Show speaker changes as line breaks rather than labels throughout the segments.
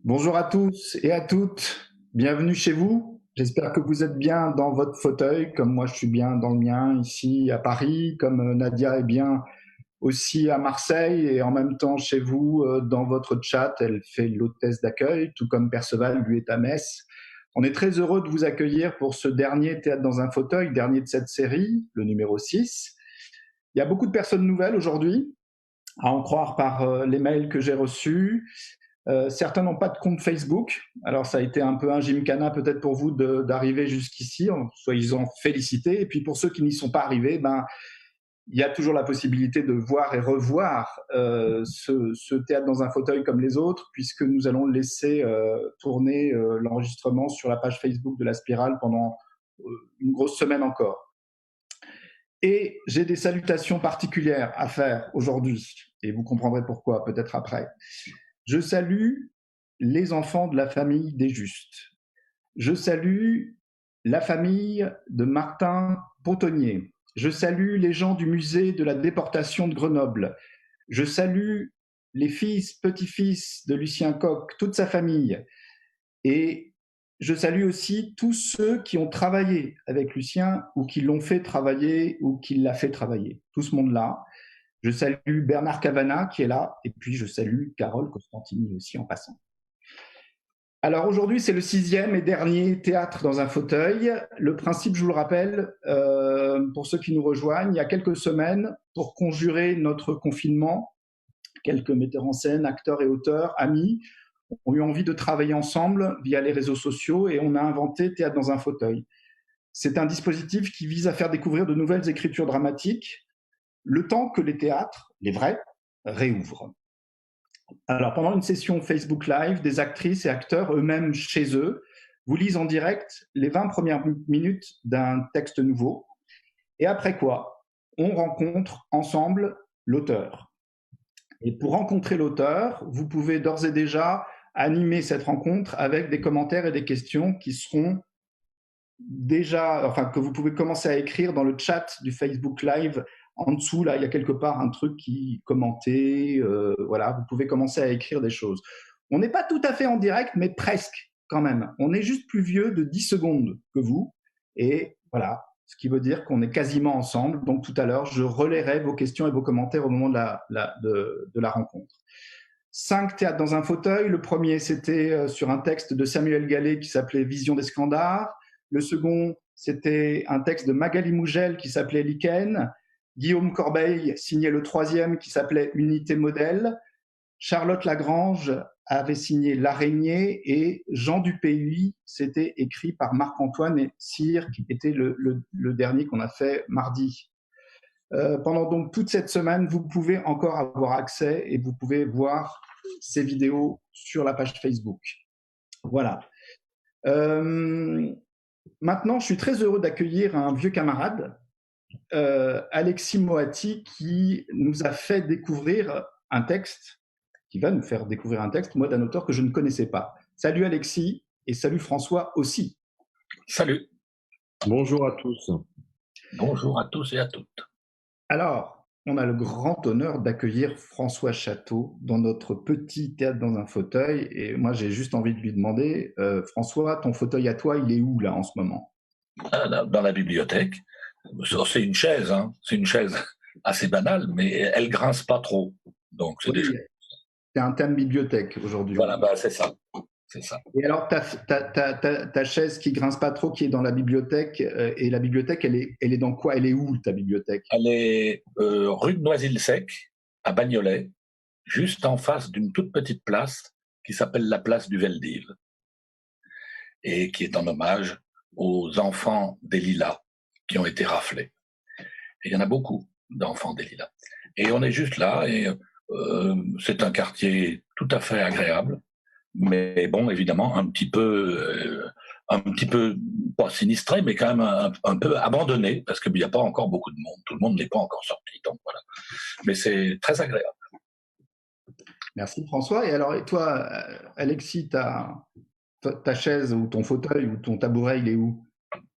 Bonjour à tous et à toutes, bienvenue chez vous. J'espère que vous êtes bien dans votre fauteuil, comme moi je suis bien dans le mien ici à Paris, comme Nadia est bien aussi à Marseille et en même temps chez vous dans votre chat, elle fait l'hôtesse d'accueil, tout comme Perceval lui est à Metz. On est très heureux de vous accueillir pour ce dernier Théâtre dans un fauteuil, dernier de cette série, le numéro 6. Il y a beaucoup de personnes nouvelles aujourd'hui, à en croire par les mails que j'ai reçus. Certains n'ont pas de compte Facebook. Alors, ça a été un peu un gymkhana peut-être pour vous d'arriver jusqu'ici. Soyez-en félicités. Et puis, pour ceux qui n'y sont pas arrivés, il y a toujours la possibilité de voir et revoir ce théâtre dans un fauteuil comme les autres, puisque nous allons laisser tourner l'enregistrement sur la page Facebook de La Spirale pendant une grosse semaine encore. Et j'ai des salutations particulières à faire aujourd'hui, et vous comprendrez pourquoi peut-être après. Je salue les enfants de la famille des Justes. Je salue la famille de Martin Pontonnier. Je salue les gens du musée de la déportation de Grenoble. Je salue les fils, petits-fils de Lucien Coq, toute sa famille. Et je salue aussi tous ceux qui ont travaillé avec Lucien ou qui l'ont fait travailler ou qui l'a fait travailler. Tout ce monde-là. Je salue Bernard Cavana qui est là, et puis je salue Carole Costantini aussi en passant. Alors aujourd'hui, c'est le 6e et dernier théâtre dans un fauteuil. Le principe, je vous le rappelle, pour ceux qui nous rejoignent, il y a quelques semaines, pour conjurer notre confinement, quelques metteurs en scène, acteurs et auteurs, amis, ont eu envie de travailler ensemble via les réseaux sociaux et on a inventé Théâtre dans un fauteuil. C'est un dispositif qui vise à faire découvrir de nouvelles écritures dramatiques le temps que les théâtres, les vrais, réouvrent. Alors, pendant une session Facebook Live, des actrices et acteurs eux-mêmes chez eux vous lisent en direct les 20 premières minutes d'un texte nouveau. Et après quoi, on rencontre ensemble l'auteur. Et pour rencontrer l'auteur, vous pouvez d'ores et déjà animer cette rencontre avec des commentaires et des questions qui seront que vous pouvez commencer à écrire dans le chat du Facebook Live. En dessous, là, il y a quelque part un truc qui commenter. Voilà, vous pouvez commencer à écrire des choses. On n'est pas tout à fait en direct, mais presque quand même. On est juste plus vieux de 10 secondes que vous. Et voilà, ce qui veut dire qu'on est quasiment ensemble. Donc tout à l'heure, je relayerai vos questions et vos commentaires au moment de la rencontre. 5 théâtres dans un fauteuil. Le premier, c'était sur un texte de Samuel Gallet qui s'appelait Vision des Scandars. Le second, c'était un texte de Magali Mougel qui s'appelait Lichen. Guillaume Corbeil signait le troisième qui s'appelait Unité Modèle. Charlotte Lagrange avait signé L'Araignée et Jean Dupéhy, c'était écrit par Marc-Antoine et Cyr, qui était le dernier qu'on a fait mardi. Pendant donc toute cette semaine, vous pouvez encore avoir accès et vous pouvez voir ces vidéos sur la page Facebook. Voilà. Maintenant, je suis très heureux d'accueillir un vieux camarade, Alexis Moati, qui nous a fait découvrir un texte, qui va nous faire découvrir un texte, moi, d'un auteur que je ne connaissais pas. Salut Alexis, et salut François aussi.
Salut.
Bonjour à tous.
Bonjour à tous et à toutes.
Alors, on a le grand honneur d'accueillir François Château dans notre petit théâtre dans un fauteuil. Et moi, j'ai juste envie de lui demander, François, ton fauteuil à toi, il est où là en ce moment?
Dans la bibliothèque. C'est une chaise, hein. C'est une chaise assez banale, mais elle grince pas trop. Donc c'est déjà...
C'est un thème bibliothèque aujourd'hui.
Voilà, c'est ça. C'est ça.
Et alors, ta chaise qui grince pas trop, qui est dans la bibliothèque, et la bibliothèque, elle est dans quoi? Elle est où, ta bibliothèque?
Elle est rue de Noisy-le-Sec, à Bagnolet, juste en face d'une toute petite place qui s'appelle la place du Veldiv, et qui est en hommage aux enfants des Lilas qui ont été raflés. Et il y en a beaucoup d'enfants des Lilas. Et on est juste là, et c'est un quartier tout à fait agréable, mais bon, évidemment, un petit peu pas sinistré, mais quand même un peu abandonné, parce qu'il n'y a pas encore beaucoup de monde. Tout le monde n'est pas encore sorti, donc voilà. Mais c'est très agréable.
Merci François. Et alors, et toi, Alexis, ta chaise ou ton fauteuil ou ton tabouret, il est où?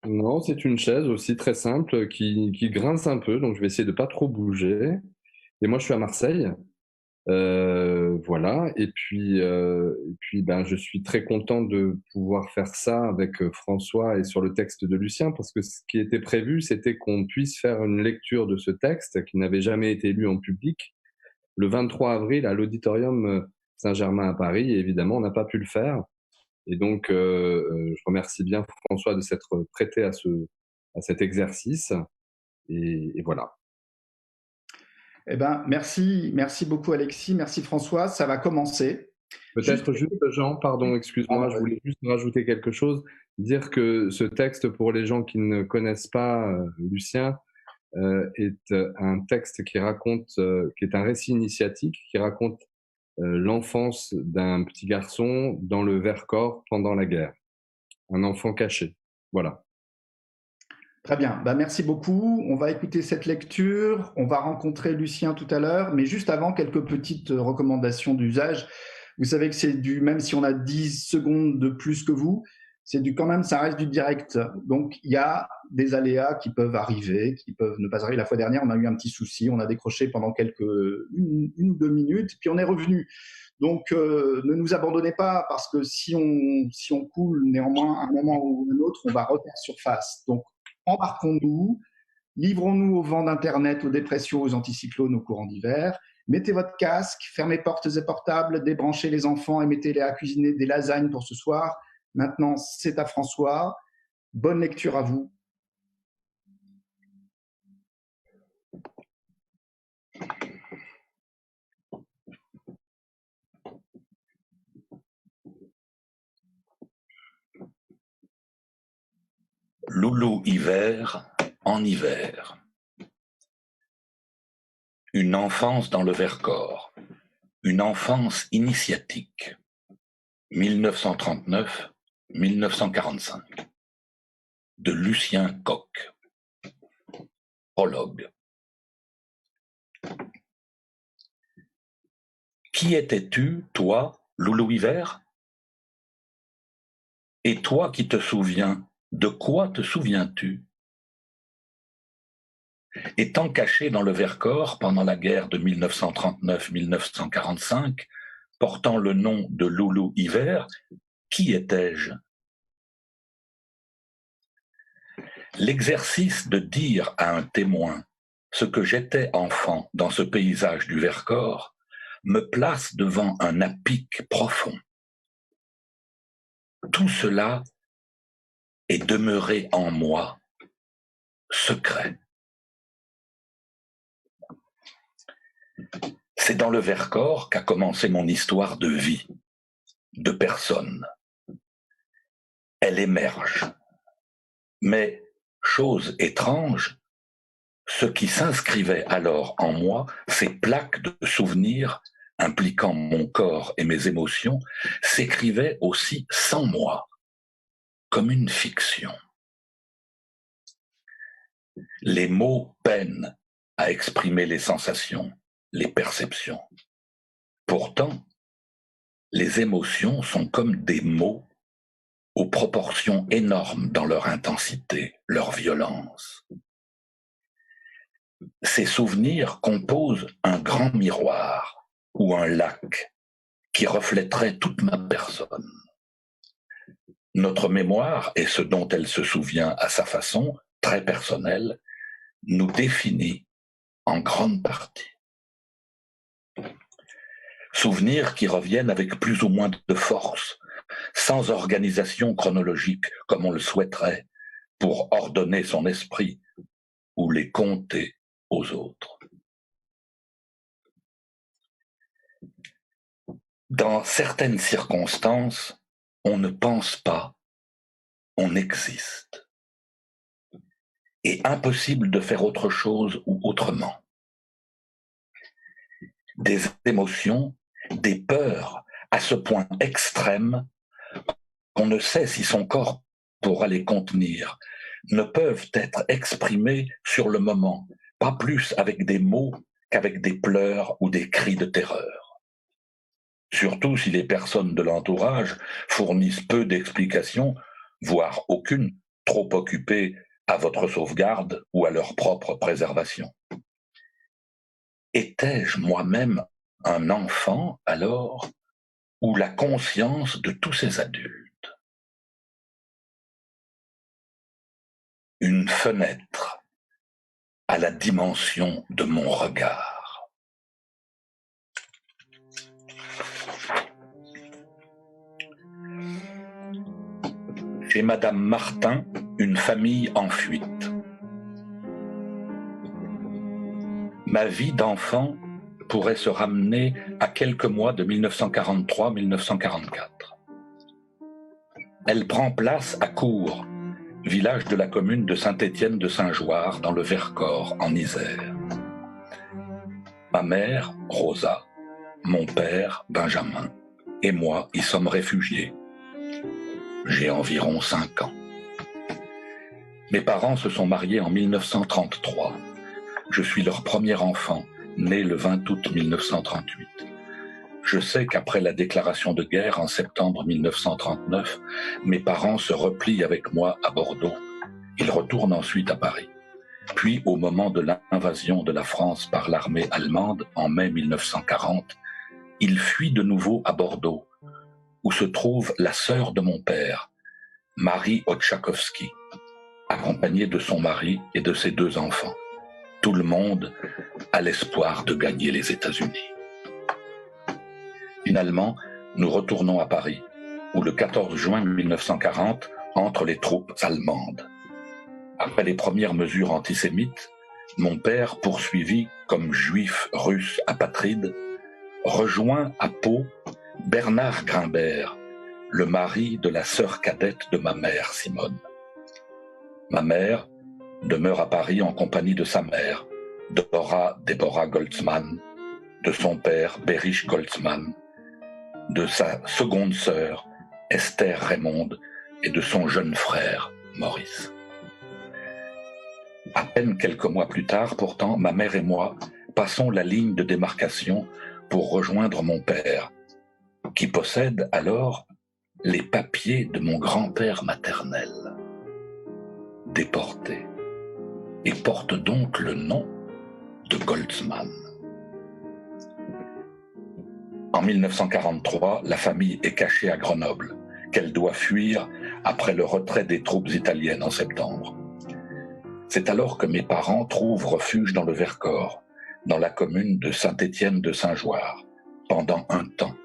Non, c'est une chaise aussi très simple qui grince un peu, donc je vais essayer de pas trop bouger. Et moi, je suis à Marseille. Voilà. Et puis, ben, je suis très content de pouvoir faire ça avec François et sur le texte de Lucien, parce que ce qui était prévu, c'était qu'on puisse faire une lecture de ce texte qui n'avait jamais été lu en public le 23 avril à l'Auditorium Saint-Germain à Paris. Et évidemment, on n'a pas pu le faire. Et donc, je remercie bien François de s'être prêté à cet exercice. Et voilà.
Eh ben, merci beaucoup Alexis, merci François. Ça va commencer.
Peut-être juste, Jean, pardon, excuse-moi, je voulais juste rajouter quelque chose, dire que ce texte, pour les gens qui ne connaissent pas Lucien, est un texte qui raconte, qui est un récit initiatique, qui raconte l'enfance d'un petit garçon dans le Vercors pendant la guerre. Un enfant caché. Voilà.
Très bien, bah, merci beaucoup. On va écouter cette lecture, on va rencontrer Lucien tout à l'heure, mais juste avant, quelques petites recommandations d'usage. Vous savez que c'est même si on a 10 secondes de plus que vous, quand même, ça reste du direct. Donc, il y a des aléas qui peuvent arriver, qui peuvent ne pas arriver. La fois dernière, on a eu un petit souci, on a décroché pendant une ou 2 minutes, puis on est revenu. Donc, ne nous abandonnez pas, parce que si on coule néanmoins à un moment ou un autre, on va refaire surface. Donc, embarquons-nous, livrons-nous au vent d'Internet, aux dépressions, aux anticyclones, au courant d'hiver. Mettez votre casque, fermez portes et portables, débranchez les enfants et mettez-les à cuisiner des lasagnes pour ce soir. Maintenant, c'est à François. Bonne lecture à vous.
Loulou hiver en hiver. Une enfance dans le Vercors. Une enfance initiatique. 1939-1945. De Lucien Coq. Prologue. Qui étais-tu, toi, Loulou hiver ? Et toi qui te souviens, de quoi te souviens-tu ? Étant caché dans le Vercors pendant la guerre de 1939-1945, portant le nom de Loulou hiver, qui étais-je ? L'exercice de dire à un témoin ce que j'étais enfant dans ce paysage du Vercors me place devant un apic profond. Tout cela est demeuré en moi, secret. C'est dans le Vercors qu'a commencé mon histoire de vie, de personne. Elle émerge. Mais, chose étrange, ce qui s'inscrivait alors en moi, ces plaques de souvenirs impliquant mon corps et mes émotions, s'écrivaient aussi sans moi, comme une fiction. Les mots peinent à exprimer les sensations, les perceptions. Pourtant, les émotions sont comme des mots aux proportions énormes dans leur intensité, leur violence. Ces souvenirs composent un grand miroir ou un lac qui reflèterait toute ma personne. Notre mémoire et ce dont elle se souvient à sa façon, très personnelle, nous définit en grande partie. Souvenirs qui reviennent avec plus ou moins de force, sans organisation chronologique comme on le souhaiterait, pour ordonner son esprit ou les compter aux autres. Dans certaines circonstances, on ne pense pas, on existe. Et impossible de faire autre chose ou autrement. Des émotions, des peurs à ce point extrême qu'on ne sait si son corps pourra les contenir, ne peuvent être exprimées sur le moment, pas plus avec des mots qu'avec des pleurs ou des cris de terreur. Surtout si les personnes de l'entourage fournissent peu d'explications, voire aucune, trop occupées à votre sauvegarde ou à leur propre préservation. Étais-je moi-même un enfant, alors, ou la conscience de tous ces adultes? Une fenêtre à la dimension de mon regard. Chez Madame Martin, une famille en fuite. Ma vie d'enfant pourrait se ramener à quelques mois de 1943-1944. Elle prend place à Cours, village de la commune de Saint-Étienne-de-Saint-Jouarre, dans le Vercors, en Isère. Ma mère, Rosa, mon père, Benjamin, et moi y sommes réfugiés. J'ai environ 5 ans. Mes parents se sont mariés en 1933. Je suis leur premier enfant, né le 20 août 1938. Je sais qu'après la déclaration de guerre en septembre 1939, mes parents se replient avec moi à Bordeaux. Ils retournent ensuite à Paris. Puis, au moment de l'invasion de la France par l'armée allemande en mai 1940, ils fuient de nouveau à Bordeaux, où se trouve la sœur de mon père, Marie Otchakowski, accompagnée de son mari et de ses 2 enfants. Tout le monde a l'espoir de gagner les États-Unis. Finalement, nous retournons à Paris, où le 14 juin 1940 entrent les troupes allemandes. Après les premières mesures antisémites, mon père, poursuivi comme juif russe apatride, rejoint à Pau Bernard Grimbert, le mari de la sœur cadette de ma mère, Simone. Ma mère demeure à Paris en compagnie de sa mère, Deborah Goltzmann, de son père, Berich Goltzmann, de sa seconde sœur, Esther Raymonde, et de son jeune frère, Maurice. À peine quelques mois plus tard, pourtant, ma mère et moi passons la ligne de démarcation pour rejoindre mon père, qui possède alors les papiers de mon grand-père maternel, déporté, et porte donc le nom de Goltzmann. En 1943, la famille est cachée à Grenoble, qu'elle doit fuir après le retrait des troupes italiennes en septembre. C'est alors que mes parents trouvent refuge dans le Vercors, dans la commune de Saint-Étienne-de-Saint-Jouarre, pendant un temps.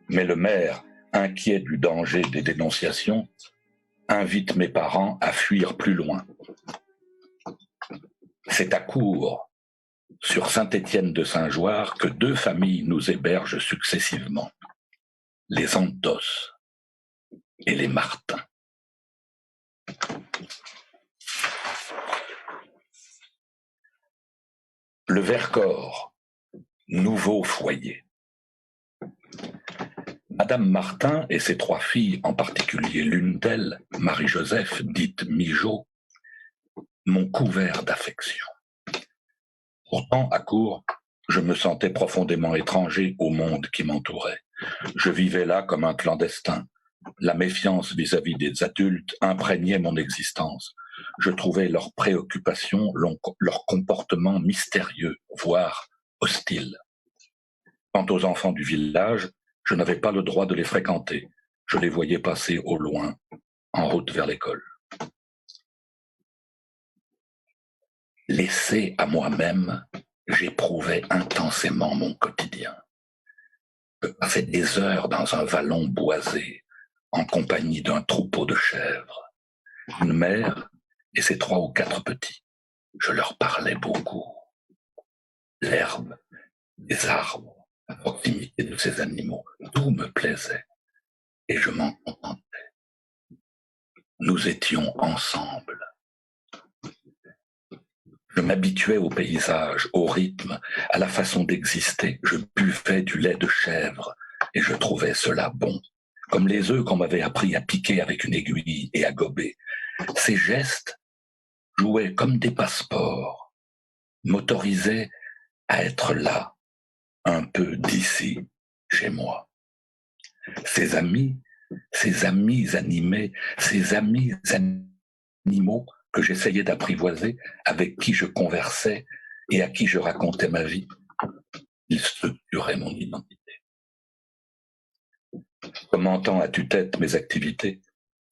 Mais le maire, inquiet du danger des dénonciations, invite mes parents à fuir plus loin. C'est à Cours, sur Saint-Étienne-de-Saint-Jouarre, que 2 familles nous hébergent successivement, les Antos et les Martin. Le Vercors, nouveau foyer. Madame Martin et ses 3 filles, en particulier l'une d'elles, Marie-Joseph, dite Mijaud, m'ont couvert d'affection. Pourtant, à Cours, je me sentais profondément étranger au monde qui m'entourait. Je vivais là comme un clandestin. La méfiance vis-à-vis des adultes imprégnait mon existence. Je trouvais leurs préoccupations, leur comportement mystérieux, voire hostile. Quant aux enfants du village, je n'avais pas le droit de les fréquenter. Je les voyais passer au loin, en route vers l'école. Laissé à moi-même, j'éprouvais intensément mon quotidien. Je passais des heures dans un vallon boisé, en compagnie d'un troupeau de chèvres. Une mère et ses 3 ou 4 petits. Je leur parlais beaucoup. L'herbe, les arbres, la proximité de ces animaux, tout me plaisait et je m'en contentais. Nous étions ensemble. Je m'habituais au paysage, au rythme, à la façon d'exister. Je buvais du lait de chèvre et je trouvais cela bon, comme les œufs qu'on m'avait appris à piquer avec une aiguille et à gober. Ces gestes jouaient comme des passeports, m'autorisaient à être là, un peu d'ici, chez moi. Ces amis animés, ces amis animaux que j'essayais d'apprivoiser, avec qui je conversais et à qui je racontais ma vie, ils se structurer mon identité. Commentant à tue-tête mes activités,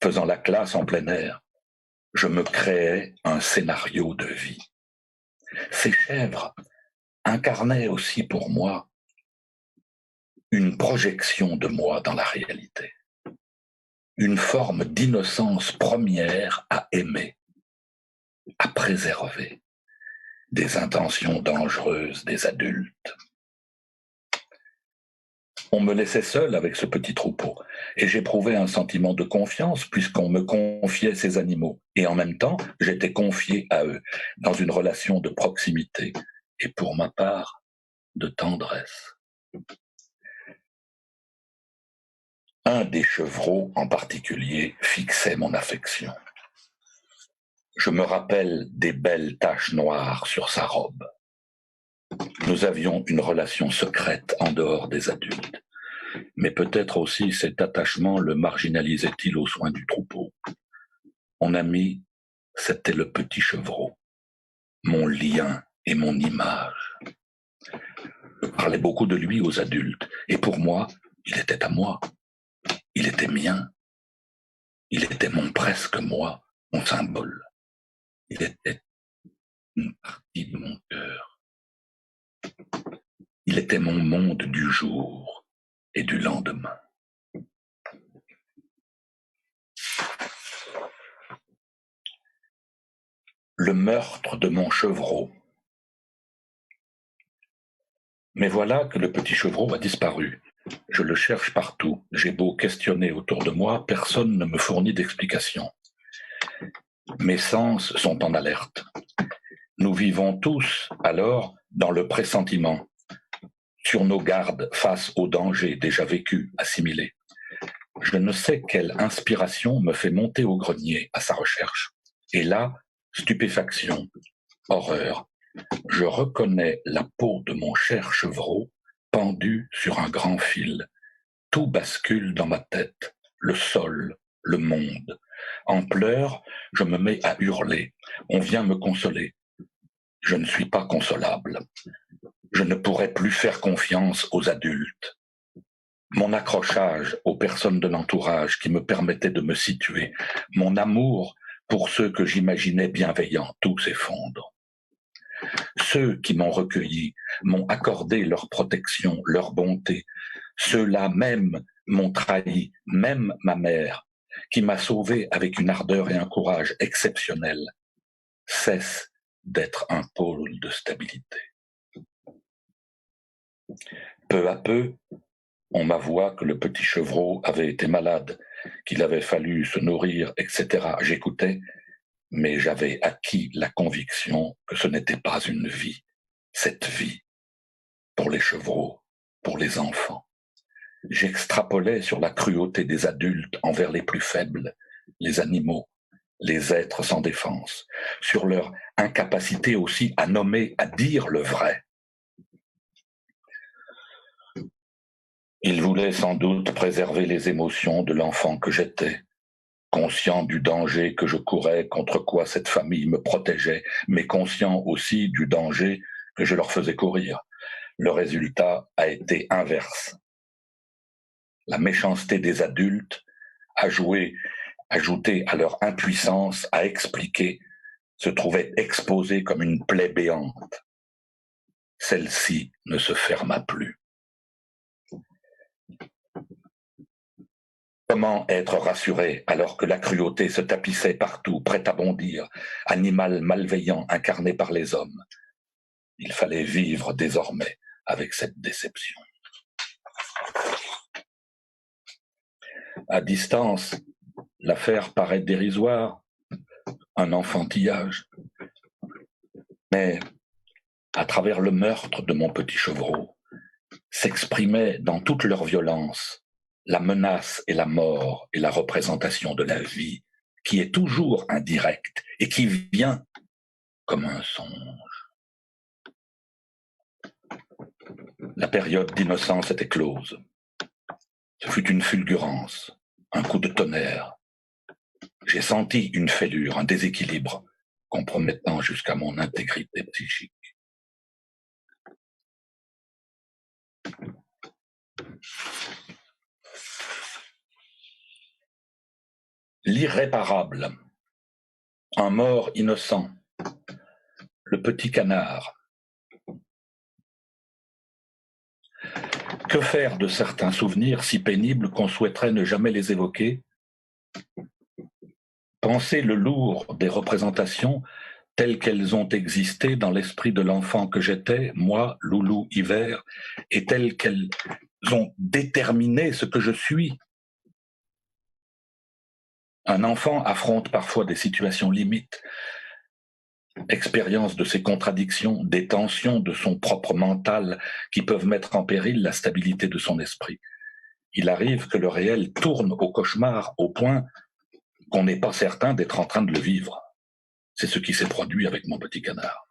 faisant la classe en plein air, je me créais un scénario de vie. Ces chèvres incarnaient aussi pour moi une projection de moi dans la réalité, une forme d'innocence première à aimer, à préserver des intentions dangereuses des adultes. On me laissait seul avec ce petit troupeau et j'éprouvais un sentiment de confiance puisqu'on me confiait ces animaux. Et en même temps, j'étais confié à eux dans une relation de proximité et pour ma part, de tendresse. Un des chevreaux en particulier fixait mon affection. Je me rappelle des belles taches noires sur sa robe. Nous avions une relation secrète en dehors des adultes, mais peut-être aussi cet attachement le marginalisait-il aux soins du troupeau. Mon ami, c'était le petit chevreau, mon lien et mon image. Je parlais beaucoup de lui aux adultes, et pour moi, il était à moi, il était mien, il était mon presque moi, mon symbole. Il était une partie de mon cœur. Il était mon monde du jour et du lendemain. Le meurtre de mon chevreau. Mais voilà que le petit chevreau a disparu. Je le cherche partout. J'ai beau questionner autour de moi, personne ne me fournit d'explication. Mes sens sont en alerte. Nous vivons tous, alors, dans le pressentiment, sur nos gardes face aux dangers déjà vécus, assimilés. Je ne sais quelle inspiration me fait monter au grenier à sa recherche. Et là, stupéfaction, horreur. Je reconnais la peau de mon cher chevreau pendue sur un grand fil. Tout bascule dans ma tête, le sol, le monde. En pleurs, je me mets à hurler. On vient me consoler. Je ne suis pas consolable. Je ne pourrais plus faire confiance aux adultes. Mon accrochage aux personnes de l'entourage qui me permettaient de me situer, mon amour pour ceux que j'imaginais bienveillants, tout s'effondre. Ceux qui m'ont recueilli, m'ont accordé leur protection, leur bonté. Ceux-là même m'ont trahi, même ma mère, qui m'a sauvé avec une ardeur et un courage exceptionnels, cesse d'être un pôle de stabilité. Peu à peu, on m'avoua que le petit chevreau avait été malade, qu'il avait fallu se nourrir, etc. J'écoutais, mais j'avais acquis la conviction que ce n'était pas une vie, cette vie, pour les chevreaux, pour les enfants. J'extrapolais sur la cruauté des adultes envers les plus faibles, les animaux, les êtres sans défense, sur leur incapacité aussi à nommer, à dire le vrai. Ils voulaient sans doute préserver les émotions de l'enfant que j'étais, conscient du danger que je courais, contre quoi cette famille me protégeait, mais conscient aussi du danger que je leur faisais courir. Le résultat a été inverse. La méchanceté des adultes, ajoutée à leur impuissance à expliquer, se trouvait exposée comme une plaie béante. Celle-ci ne se ferma plus. Comment être rassuré alors que la cruauté se tapissait partout, prête à bondir, animal malveillant incarné par les hommes? Il fallait vivre désormais avec cette déception. À distance, l'affaire paraît dérisoire, un enfantillage. Mais à travers le meurtre de mon petit chevreau, s'exprimait dans toute leur violence la menace et la mort et la représentation de la vie, qui est toujours indirecte et qui vient comme un songe. La période d'innocence était close. Ce fut une fulgurance, un coup de tonnerre. J'ai senti une fêlure, un déséquilibre, compromettant jusqu'à mon intégrité psychique. L'irréparable, un mort innocent, le petit canard. Que faire de certains souvenirs si pénibles qu'on souhaiterait ne jamais les évoquer? Penser le lourd des représentations telles qu'elles ont existé dans l'esprit de l'enfant que j'étais, moi, Loulou Hiver, et telles qu'elles ont déterminé ce que je suis. Un enfant affronte parfois des situations limites, expérience de ses contradictions, des tensions de son propre mental qui peuvent mettre en péril la stabilité de son esprit. Il arrive que le réel tourne au cauchemar au point qu'on n'est pas certain d'être en train de le vivre. C'est ce qui s'est produit avec mon petit canard.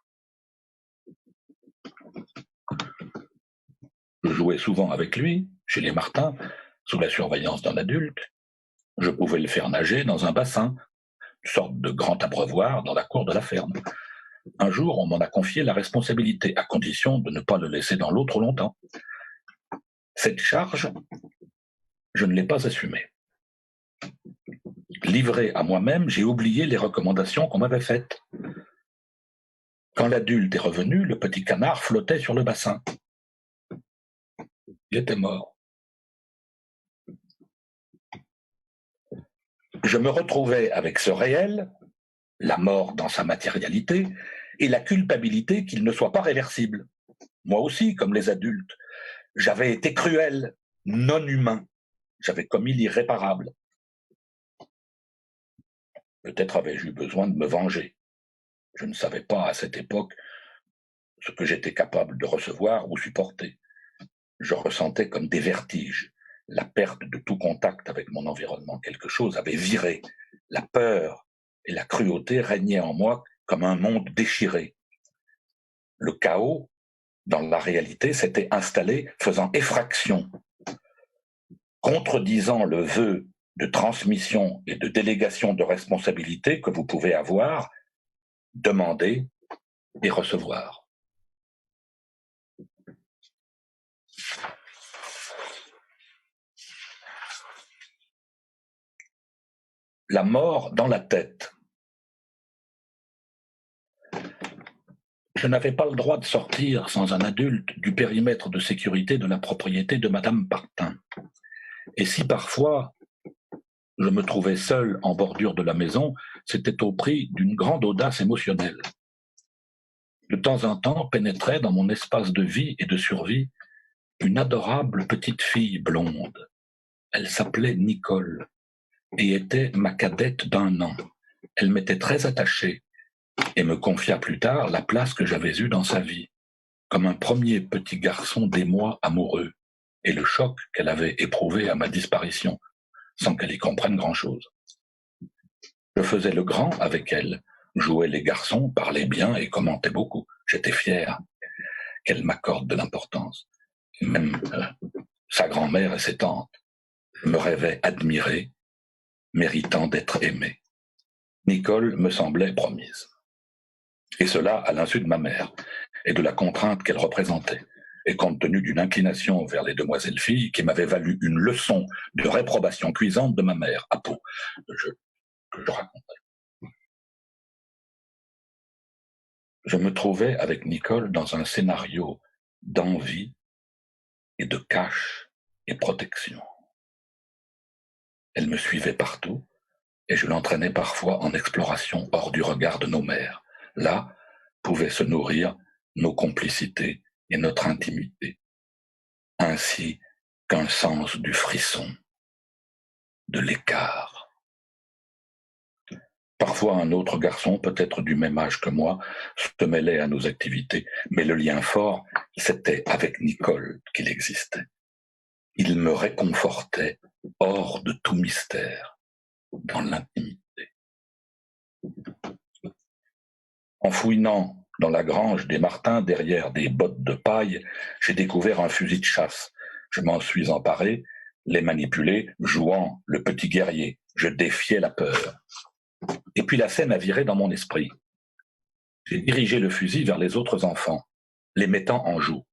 Je jouais souvent avec lui, chez les Martins, sous la surveillance d'un adulte. Je pouvais le faire nager dans un bassin, une sorte de grand abreuvoir dans la cour de la ferme. Un jour, on m'en a confié la responsabilité, à condition de ne pas le laisser dans l'eau trop longtemps. Cette charge, je ne l'ai pas assumée. Livré à moi-même, j'ai oublié les recommandations qu'on m'avait faites. Quand l'adulte est revenu, le petit canard flottait sur le bassin. Il était mort. Je me retrouvais avec ce réel, la mort dans sa matérialité, et la culpabilité qu'il ne soit pas réversible. Moi aussi, comme les adultes, j'avais été cruel, non humain. J'avais commis l'irréparable. Peut-être avais-je eu besoin de me venger. Je ne savais pas à cette époque ce que j'étais capable de recevoir ou supporter. Je ressentais comme des vertiges, la perte de tout contact avec mon environnement. Quelque chose avait viré. La peur et la cruauté régnaient en moi comme un monde déchiré. Le chaos, dans la réalité, s'était installé, faisant effraction, contredisant le vœu de transmission et de délégation de responsabilité que vous pouvez avoir, demander et recevoir. La mort dans la tête. Je n'avais pas le droit de sortir sans un adulte du périmètre de sécurité de la propriété de Madame Partin. Et si parfois je me trouvais seul en bordure de la maison, c'était au prix d'une grande audace émotionnelle. De temps en temps pénétrait dans mon espace de vie et de survie une adorable petite fille blonde. Elle s'appelait Nicole et était ma cadette d'1 an. Elle m'était très attachée et me confia plus tard la place que j'avais eue dans sa vie, comme un premier petit garçon d'émoi amoureux, et le choc qu'elle avait éprouvé à ma disparition, sans qu'elle y comprenne grand-chose. Je faisais le grand avec elle, jouais les garçons, parlais bien et commentais beaucoup. J'étais fier qu'elle m'accorde de l'importance. Même sa grand-mère et ses tantes. Je me rêvais admiré, méritant d'être aimé. Nicole me semblait promise. Et cela à l'insu de ma mère et de la contrainte qu'elle représentait, et compte tenu d'une inclination vers les demoiselles filles qui m'avait valu une leçon de réprobation cuisante de ma mère, à Pau, que je racontais. Je me trouvais avec Nicole dans un scénario d'envie et de cache et protection. Elle me suivait partout, et je l'entraînais parfois en exploration hors du regard de nos mères. Là pouvaient se nourrir nos complicités et notre intimité, ainsi qu'un sens du frisson, de l'écart. Parfois un autre garçon, peut-être du même âge que moi, se mêlait à nos activités, mais le lien fort, c'était avec Nicole qu'il existait. Il me réconfortait hors de tout mystère, dans l'intimité. En fouinant dans la grange des Martins, derrière des bottes de paille, j'ai découvert un fusil de chasse. Je m'en suis emparé, les manipulé, jouant le petit guerrier. Je défiais la peur. Et puis la scène a viré dans mon esprit. J'ai dirigé le fusil vers les autres enfants, les mettant en joue.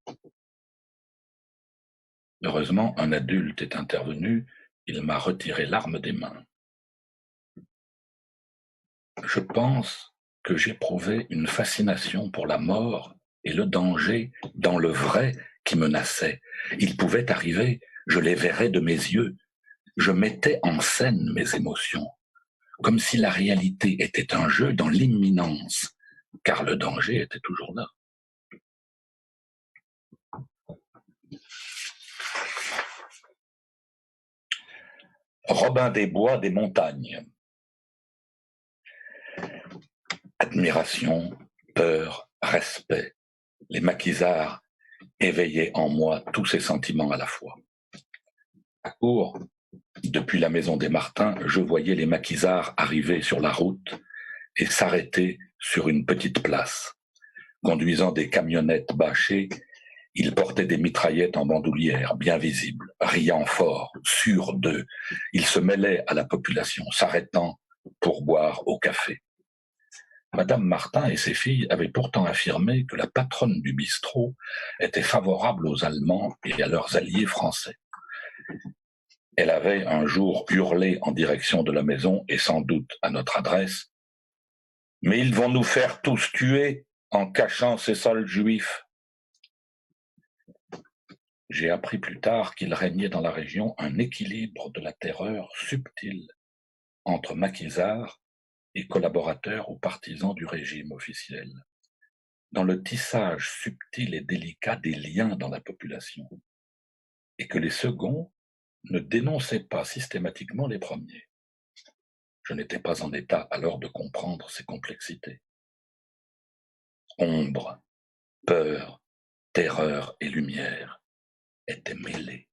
Heureusement, un adulte est intervenu, il m'a retiré l'arme des mains. Je pense que j'éprouvais une fascination pour la mort et le danger dans le vrai qui menaçait. Il pouvait arriver, je les verrais de mes yeux. Je mettais en scène mes émotions, comme si la réalité était un jeu dans l'imminence, car le danger était toujours là. Robin des Bois des montagnes. Admiration, peur, respect. Les maquisards éveillaient en moi tous ces sentiments à la fois. À court, depuis la maison des Martins, je voyais les maquisards arriver sur la route et s'arrêter sur une petite place. Conduisant des camionnettes bâchées, ils portaient des mitraillettes en bandoulière, bien visibles, riant fort, sûrs d'eux. Ils se mêlaient à la population, s'arrêtant pour boire au café. Madame Martin et ses filles avaient pourtant affirmé que la patronne du bistrot était favorable aux Allemands et à leurs alliés français. Elle avait un jour hurlé en direction de la maison et sans doute à notre adresse « Mais ils vont nous faire tous tuer en cachant ces sols juifs !» J'ai appris plus tard qu'il régnait dans la région un équilibre de la terreur subtil entre maquisards et collaborateurs ou partisans du régime officiel, dans le tissage subtil et délicat des liens dans la population, et que les seconds ne dénonçaient pas systématiquement les premiers. Je n'étais pas en état alors de comprendre ces complexités. Ombre, peur, terreur et lumière étaient mêlés.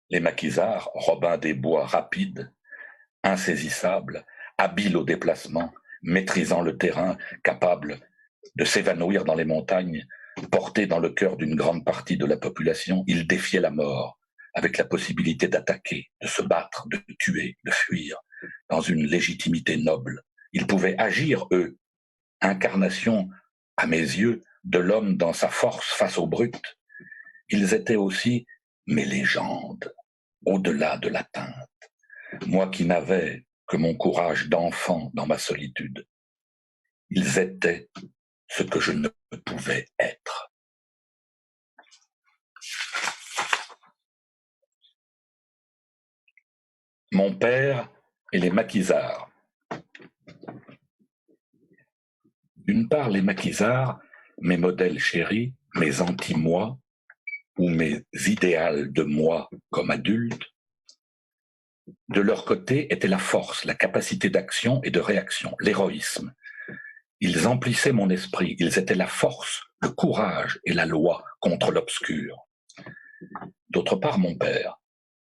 Les maquisards, Robin des Bois rapides, insaisissables, habiles au déplacement, maîtrisant le terrain, capables de s'évanouir dans les montagnes, portés dans le cœur d'une grande partie de la population, ils défiaient la mort, avec la possibilité d'attaquer, de se battre, de tuer, de fuir, dans une légitimité noble. Ils pouvaient agir, eux, incarnation, à mes yeux, de l'homme dans sa force face aux brutes. Ils étaient aussi mes légendes, au-delà de l'atteinte. Moi qui n'avais que mon courage d'enfant dans ma solitude. Ils étaient ce que je ne pouvais être. Mon père et les maquisards. D'une part, les maquisards, mes modèles chéris, mes anti-moi, ou mes idéals de moi comme adulte, de leur côté était la force, la capacité d'action et de réaction, l'héroïsme. Ils emplissaient mon esprit, ils étaient la force, le courage et la loi contre l'obscur. D'autre part, mon père,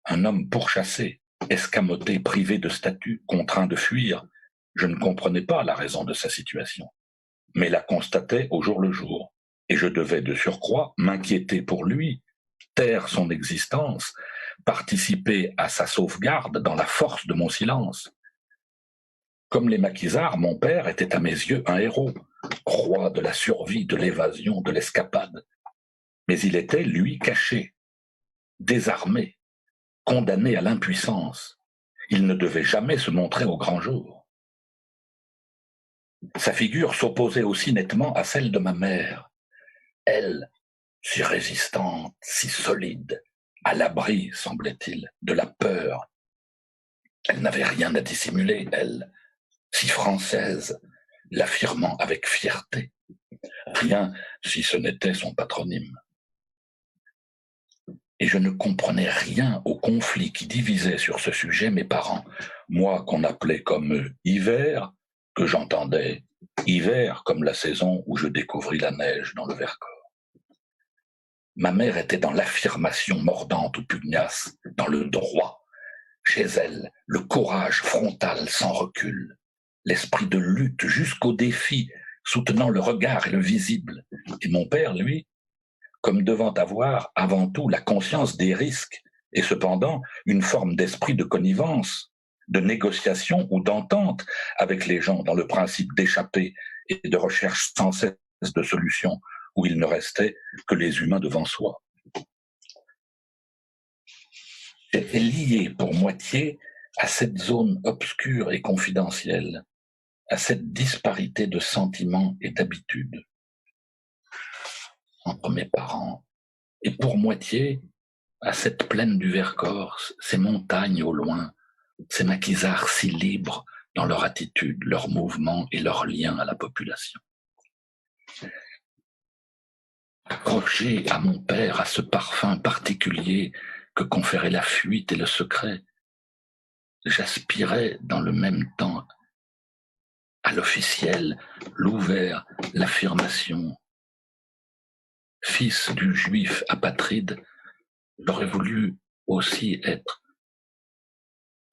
un homme pourchassé, escamoté, privé de statut, contraint de fuir, je ne comprenais pas la raison de sa situation, mais la constatais au jour le jour, et je devais de surcroît m'inquiéter pour lui, taire son existence, participer à sa sauvegarde dans la force de mon silence. Comme les maquisards, mon père était à mes yeux un héros, roi de la survie, de l'évasion, de l'escapade. Mais il était, lui, caché, désarmé, condamné à l'impuissance. Il ne devait jamais se montrer au grand jour. Sa figure s'opposait aussi nettement à celle de ma mère. Elle, si résistante, si solide, à l'abri, semblait-il, de la peur. Elle n'avait rien à dissimuler, elle, si française, l'affirmant avec fierté. Rien si ce n'était son patronyme. Et je ne comprenais rien au conflit qui divisait sur ce sujet mes parents, moi qu'on appelait comme eux hiver, que j'entendais hiver comme la saison où je découvris la neige dans le Vercors. Ma mère était dans l'affirmation mordante ou pugnace, dans le droit. Chez elle, le courage frontal sans recul, l'esprit de lutte jusqu'au défi, soutenant le regard et le visible. Et mon père, lui, comme devant avoir avant tout la conscience des risques et cependant une forme d'esprit de connivence, de négociation ou d'entente avec les gens dans le principe d'échapper et de recherche sans cesse de solutions où il ne restait que les humains devant soi. J'étais lié pour moitié à cette zone obscure et confidentielle, à cette disparité de sentiments et d'habitudes entre mes parents, et pour moitié à cette plaine du Vercors, ces montagnes au loin, ces maquisards si libres dans leur attitude, leur mouvement et leur lien à la population. Accroché à mon père, à ce parfum particulier que conférait la fuite et le secret, j'aspirais dans le même temps à l'officiel, l'ouvert, l'affirmation. Fils du juif apatride, j'aurais voulu aussi être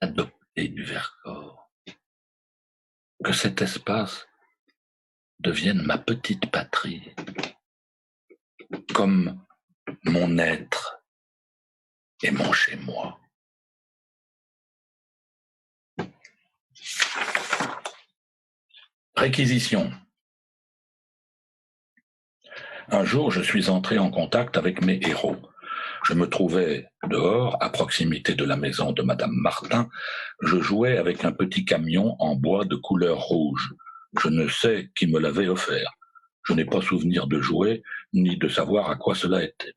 adopté du Vercors. Que cet espace devienne ma petite patrie, comme mon être et mon chez-moi. Réquisition. Un jour, je suis entré en contact avec mes héros. Je me trouvais dehors, à proximité de la maison de Madame Martin. Je jouais avec un petit camion en bois de couleur rouge. Je ne sais qui me l'avait offert. Je n'ai pas souvenir de jouer, ni de savoir à quoi cela était.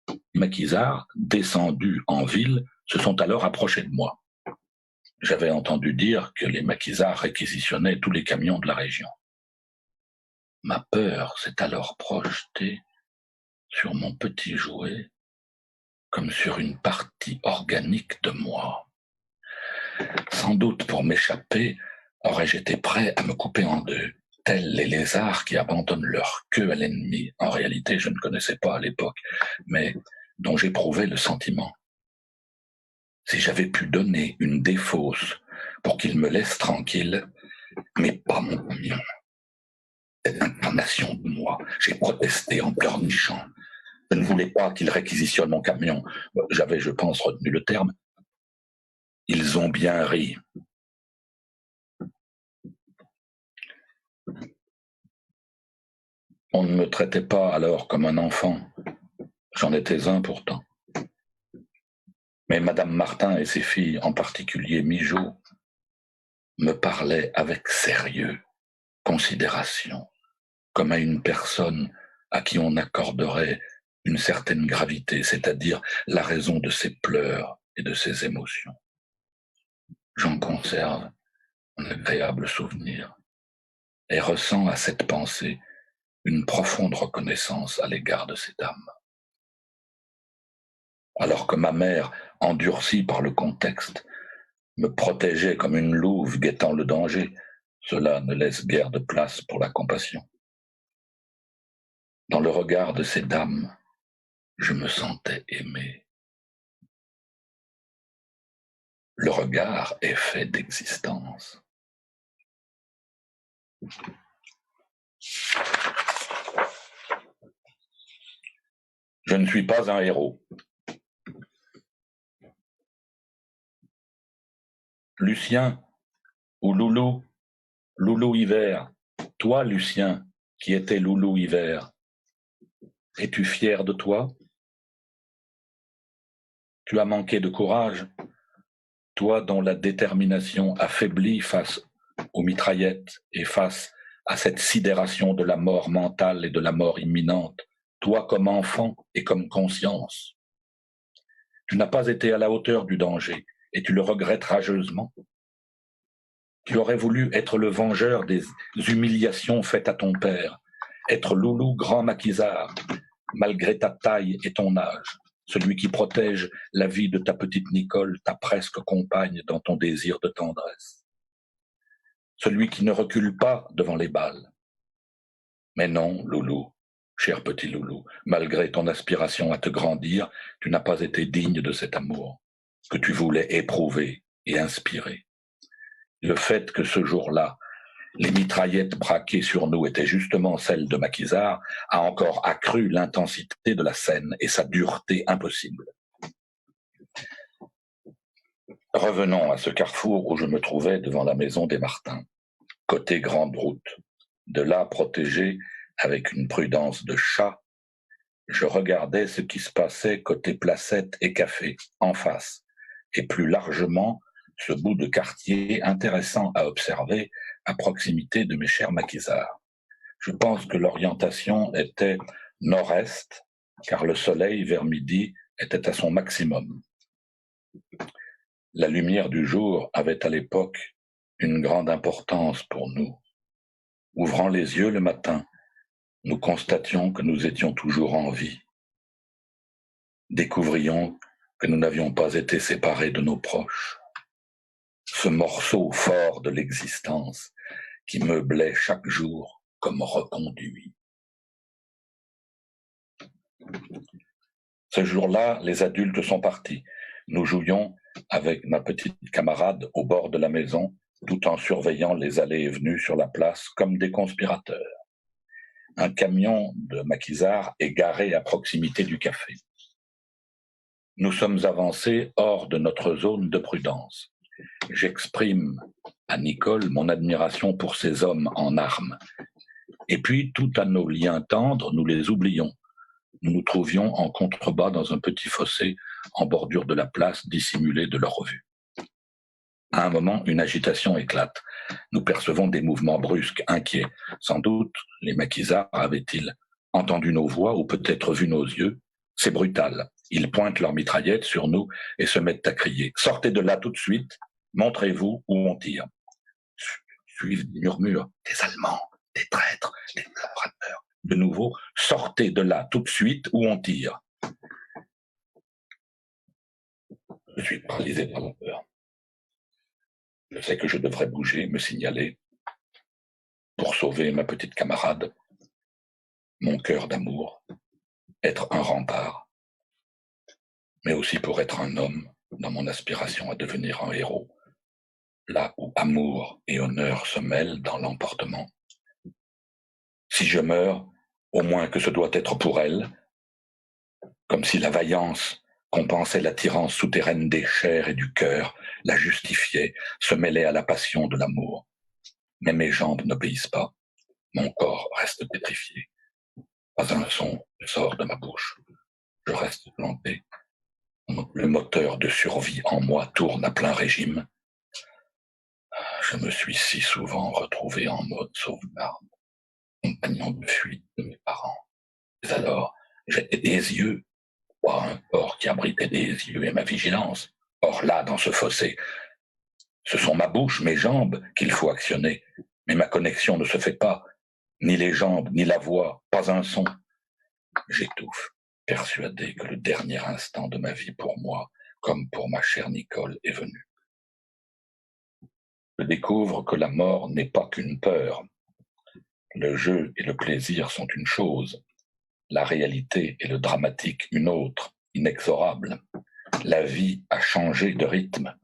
Les maquisards, descendus en ville, se sont alors approchés de moi. J'avais entendu dire que les maquisards réquisitionnaient tous les camions de la région. Ma peur s'est alors projetée sur mon petit jouet, comme sur une partie organique de moi. Sans doute pour m'échapper, aurais-je été prêt à me couper en deux, tels les lézards qui abandonnent leur queue à l'ennemi. En réalité, je ne connaissais pas à l'époque, mais dont j'éprouvais le sentiment. Si j'avais pu donner une défausse pour qu'il me laisse tranquille, mais pas mon camion. Cette incarnation de moi, j'ai protesté en pleurnichant. Je ne voulais pas qu'ils réquisitionnent mon camion. J'avais, je pense, retenu le terme. Ils ont bien ri. On ne me traitait pas alors comme un enfant. J'en étais un pourtant. Mais Madame Martin et ses filles, en particulier Mijaud, me parlaient avec sérieux, considération, comme à une personne à qui on accorderait une certaine gravité, c'est-à-dire la raison de ses pleurs et de ses émotions. J'en conserve un agréable souvenir et ressens à cette pensée une profonde reconnaissance à l'égard de ces dames. Alors que ma mère, endurcie par le contexte, me protégeait comme une louve guettant le danger, cela ne laisse guère de place pour la compassion. Dans le regard de ces dames, je me sentais aimé. Le regard est fait d'existence. Je ne suis pas un héros. Lucien ou Loulou, Loulou Hiver, toi Lucien, qui étais Loulou Hiver, es-tu fier de toi? Tu as manqué de courage, toi dont la détermination affaiblit face aux mitraillettes et face à cette sidération de la mort mentale et de la mort imminente, toi comme enfant et comme conscience. Tu n'as pas été à la hauteur du danger et tu le regrettes rageusement. Tu aurais voulu être le vengeur des humiliations faites à ton père, être Loulou grand maquisard, malgré ta taille et ton âge, celui qui protège la vie de ta petite Nicole, ta presque compagne dans ton désir de tendresse. Celui qui ne recule pas devant les balles. Mais non, Loulou, cher petit Loulou, malgré ton aspiration à te grandir, tu n'as pas été digne de cet amour que tu voulais éprouver et inspirer. Le fait que ce jour-là, les mitraillettes braquées sur nous étaient justement celles de Maquisard a encore accru l'intensité de la scène et sa dureté impossible. Revenons à ce carrefour où je me trouvais devant la maison des Martins, côté grande route, de là protégé avec une prudence de chat je regardais ce qui se passait côté Placette et Café, en face, et plus largement ce bout de quartier intéressant à observer à proximité de mes chers maquisards. Je pense que l'orientation était nord-est, car le soleil, vers midi, était à son maximum. La lumière du jour avait à l'époque une grande importance pour nous. Ouvrant les yeux le matin, nous constations que nous étions toujours en vie. Découvrions que nous n'avions pas été séparés de nos proches. Ce morceau fort de l'existence qui meublait chaque jour comme reconduit. Ce jour-là, les adultes sont partis. Nous jouions avec ma petite camarade au bord de la maison, tout en surveillant les allées et venues sur la place comme des conspirateurs. Un camion de maquisards est garé à proximité du café. Nous sommes avancés hors de notre zone de prudence. J'exprime à Nicole mon admiration pour ces hommes en armes. Et puis, tout à nos liens tendres, nous les oublions. Nous nous trouvions en contrebas dans un petit fossé en bordure de la place dissimulée de leur vue. À un moment, une agitation éclate. Nous percevons des mouvements brusques, inquiets. Sans doute, les maquisards avaient-ils entendu nos voix ou peut-être vu nos yeux. C'est brutal. Ils pointent leurs mitraillettes sur nous et se mettent à crier. « Sortez de là tout de suite, montrez-vous ou on tire. » Suivent des murmures. « Des Allemands, des traîtres, des collaborateurs. » De nouveau, « Sortez de là tout de suite ou on tire. » Je suis paralysé par la peur. Je sais que je devrais bouger, me signaler, pour sauver ma petite camarade, mon cœur d'amour, être un rempart, mais aussi pour être un homme dans mon aspiration à devenir un héros, là où amour et honneur se mêlent dans l'emportement. Si je meurs, au moins que ce doit être pour elle, comme si la vaillance compensait l'attirance souterraine des chairs et du cœur, la justifiait, se mêlait à la passion de l'amour. Mais mes jambes n'obéissent pas, mon corps reste pétrifié. Pas un son ne sort de ma bouche. Je reste planté. Le moteur de survie en moi tourne à plein régime. Je me suis si souvent retrouvé en mode sauvegarde, compagnon de fuite de mes parents. Mais alors, j'étais des yeux, ou un corps qui abritait des yeux et ma vigilance. Or là, dans ce fossé, ce sont ma bouche, mes jambes qu'il faut actionner. Mais ma connexion ne se fait pas. Ni les jambes, ni la voix, pas un son. J'étouffe, persuadé que le dernier instant de ma vie pour moi, comme pour ma chère Nicole, est venu. Je découvre que la mort n'est pas qu'une peur. Le jeu et le plaisir sont une chose, la réalité et le dramatique une autre, inexorable. La vie a changé de rythme.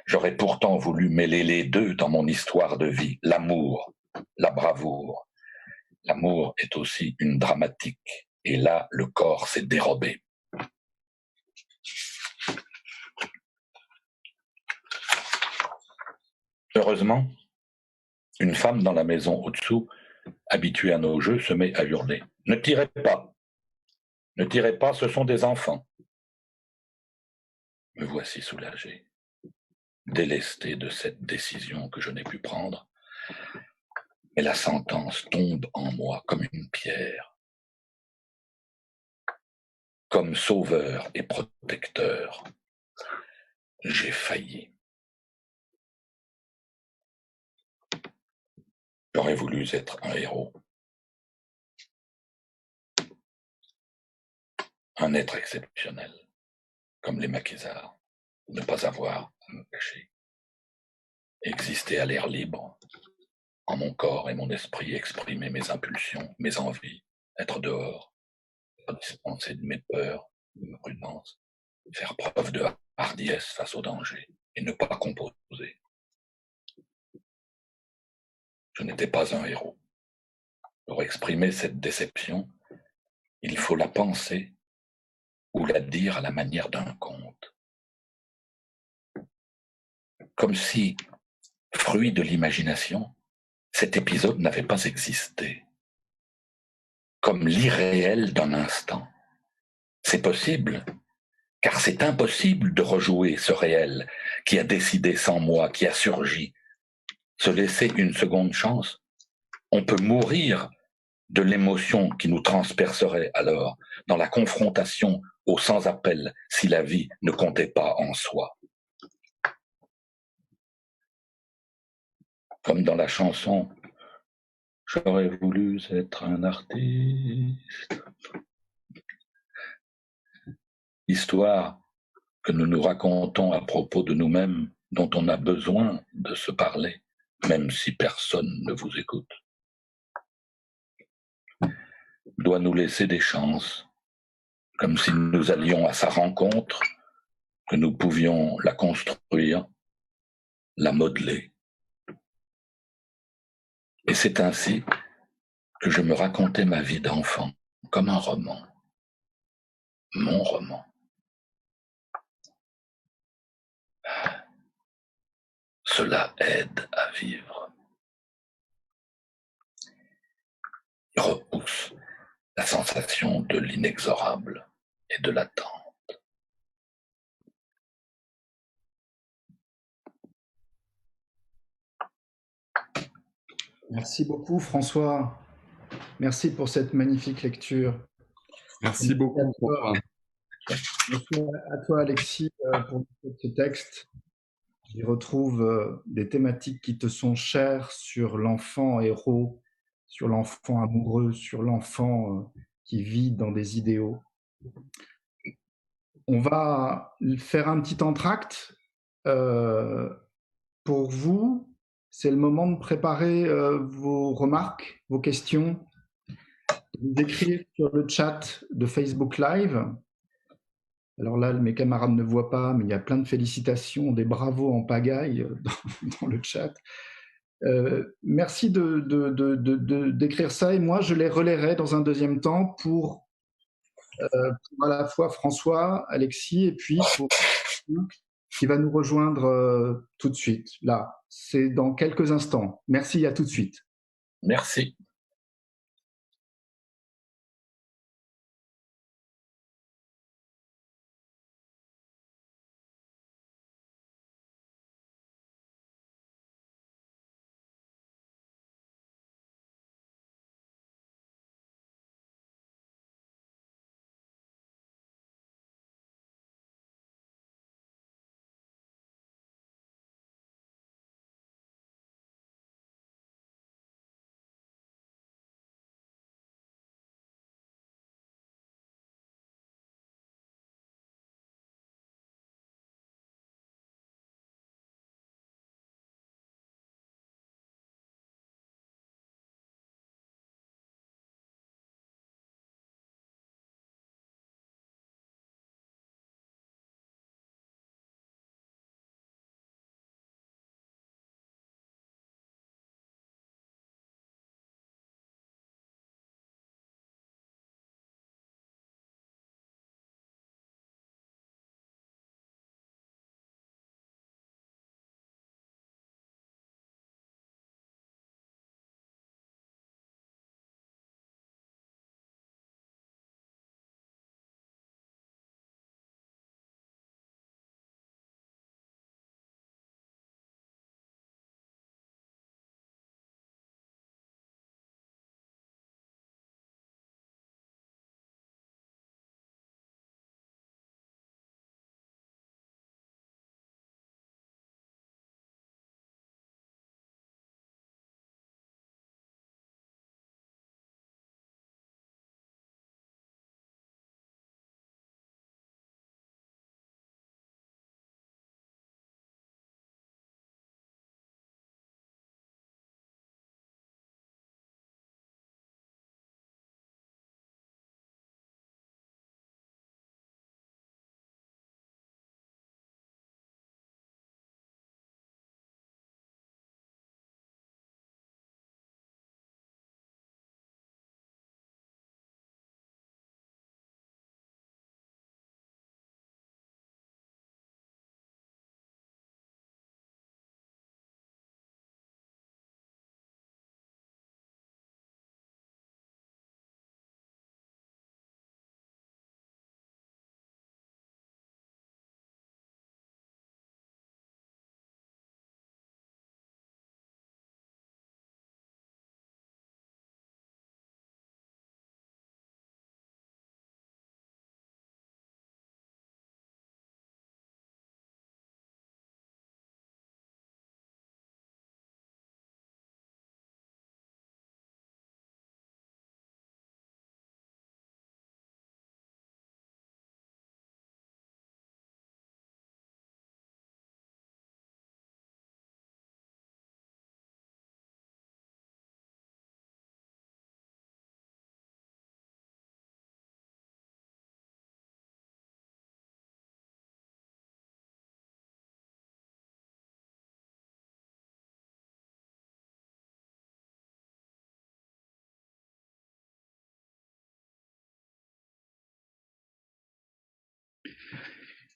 J'aurais pourtant voulu mêler les deux dans mon histoire de vie, l'amour, la bravoure. L'amour est aussi une dramatique, et là, le corps s'est dérobé. Heureusement, une femme dans la maison au-dessous, habituée à nos jeux, se met à hurler. « Ne tirez pas! Ne tirez pas, ce sont des enfants !» Me voici soulagé, délesté de cette décision que je n'ai pu prendre, mais la sentence tombe en moi comme une pierre. Comme sauveur et protecteur, j'ai failli. J'aurais voulu être un héros, un être exceptionnel, comme les maquisards, ne pas avoir à me cacher, exister à l'air libre, en mon corps et mon esprit, exprimer mes impulsions, mes envies, être dehors, dispenser de mes peurs, de ma prudence, faire preuve de hardiesse face au danger et ne pas composer. Je n'étais pas un héros. Pour exprimer cette déception, il faut la penser ou la dire à la manière d'un conte. Comme si, fruit de l'imagination, cet épisode n'avait pas existé. Comme l'irréel d'un instant. C'est possible, car c'est impossible de rejouer ce réel qui a décidé sans moi, qui a surgi. Se laisser une seconde chance, on peut mourir de l'émotion qui nous transpercerait alors dans la confrontation au sans-appel si la vie ne comptait pas en soi. Comme dans la chanson « J'aurais voulu être un artiste ». Histoire que nous nous racontons à propos de nous-mêmes dont on a besoin de se parler, même si personne ne vous écoute. Doit nous laisser des chances, comme si nous allions à sa rencontre, que nous pouvions la construire, la modeler. Et c'est ainsi que je me racontais ma vie d'enfant, comme un roman, mon roman. Cela aide à vivre. Il repousse la sensation de l'inexorable et de l'attente.
Merci beaucoup, François. Merci pour cette magnifique lecture.
Merci beaucoup.
Merci à toi, Alexis, pour ce texte. J'y retrouve des thématiques qui te sont chères sur l'enfant héros, sur l'enfant amoureux, sur l'enfant qui vit dans des idéaux. On va faire un petit entracte. Pour vous, c'est le moment de préparer vos remarques, vos questions, d'écrire sur le chat de Facebook Live. Alors là, mes camarades ne voient pas, mais il y a plein de félicitations, des bravos en pagaille dans le chat. Merci d'écrire ça et moi, je les relayerai dans un deuxième temps pour à la fois François, Alexis et puis pour qui va nous rejoindre tout de suite. Là, c'est dans quelques instants. Merci, à tout de suite.
Merci.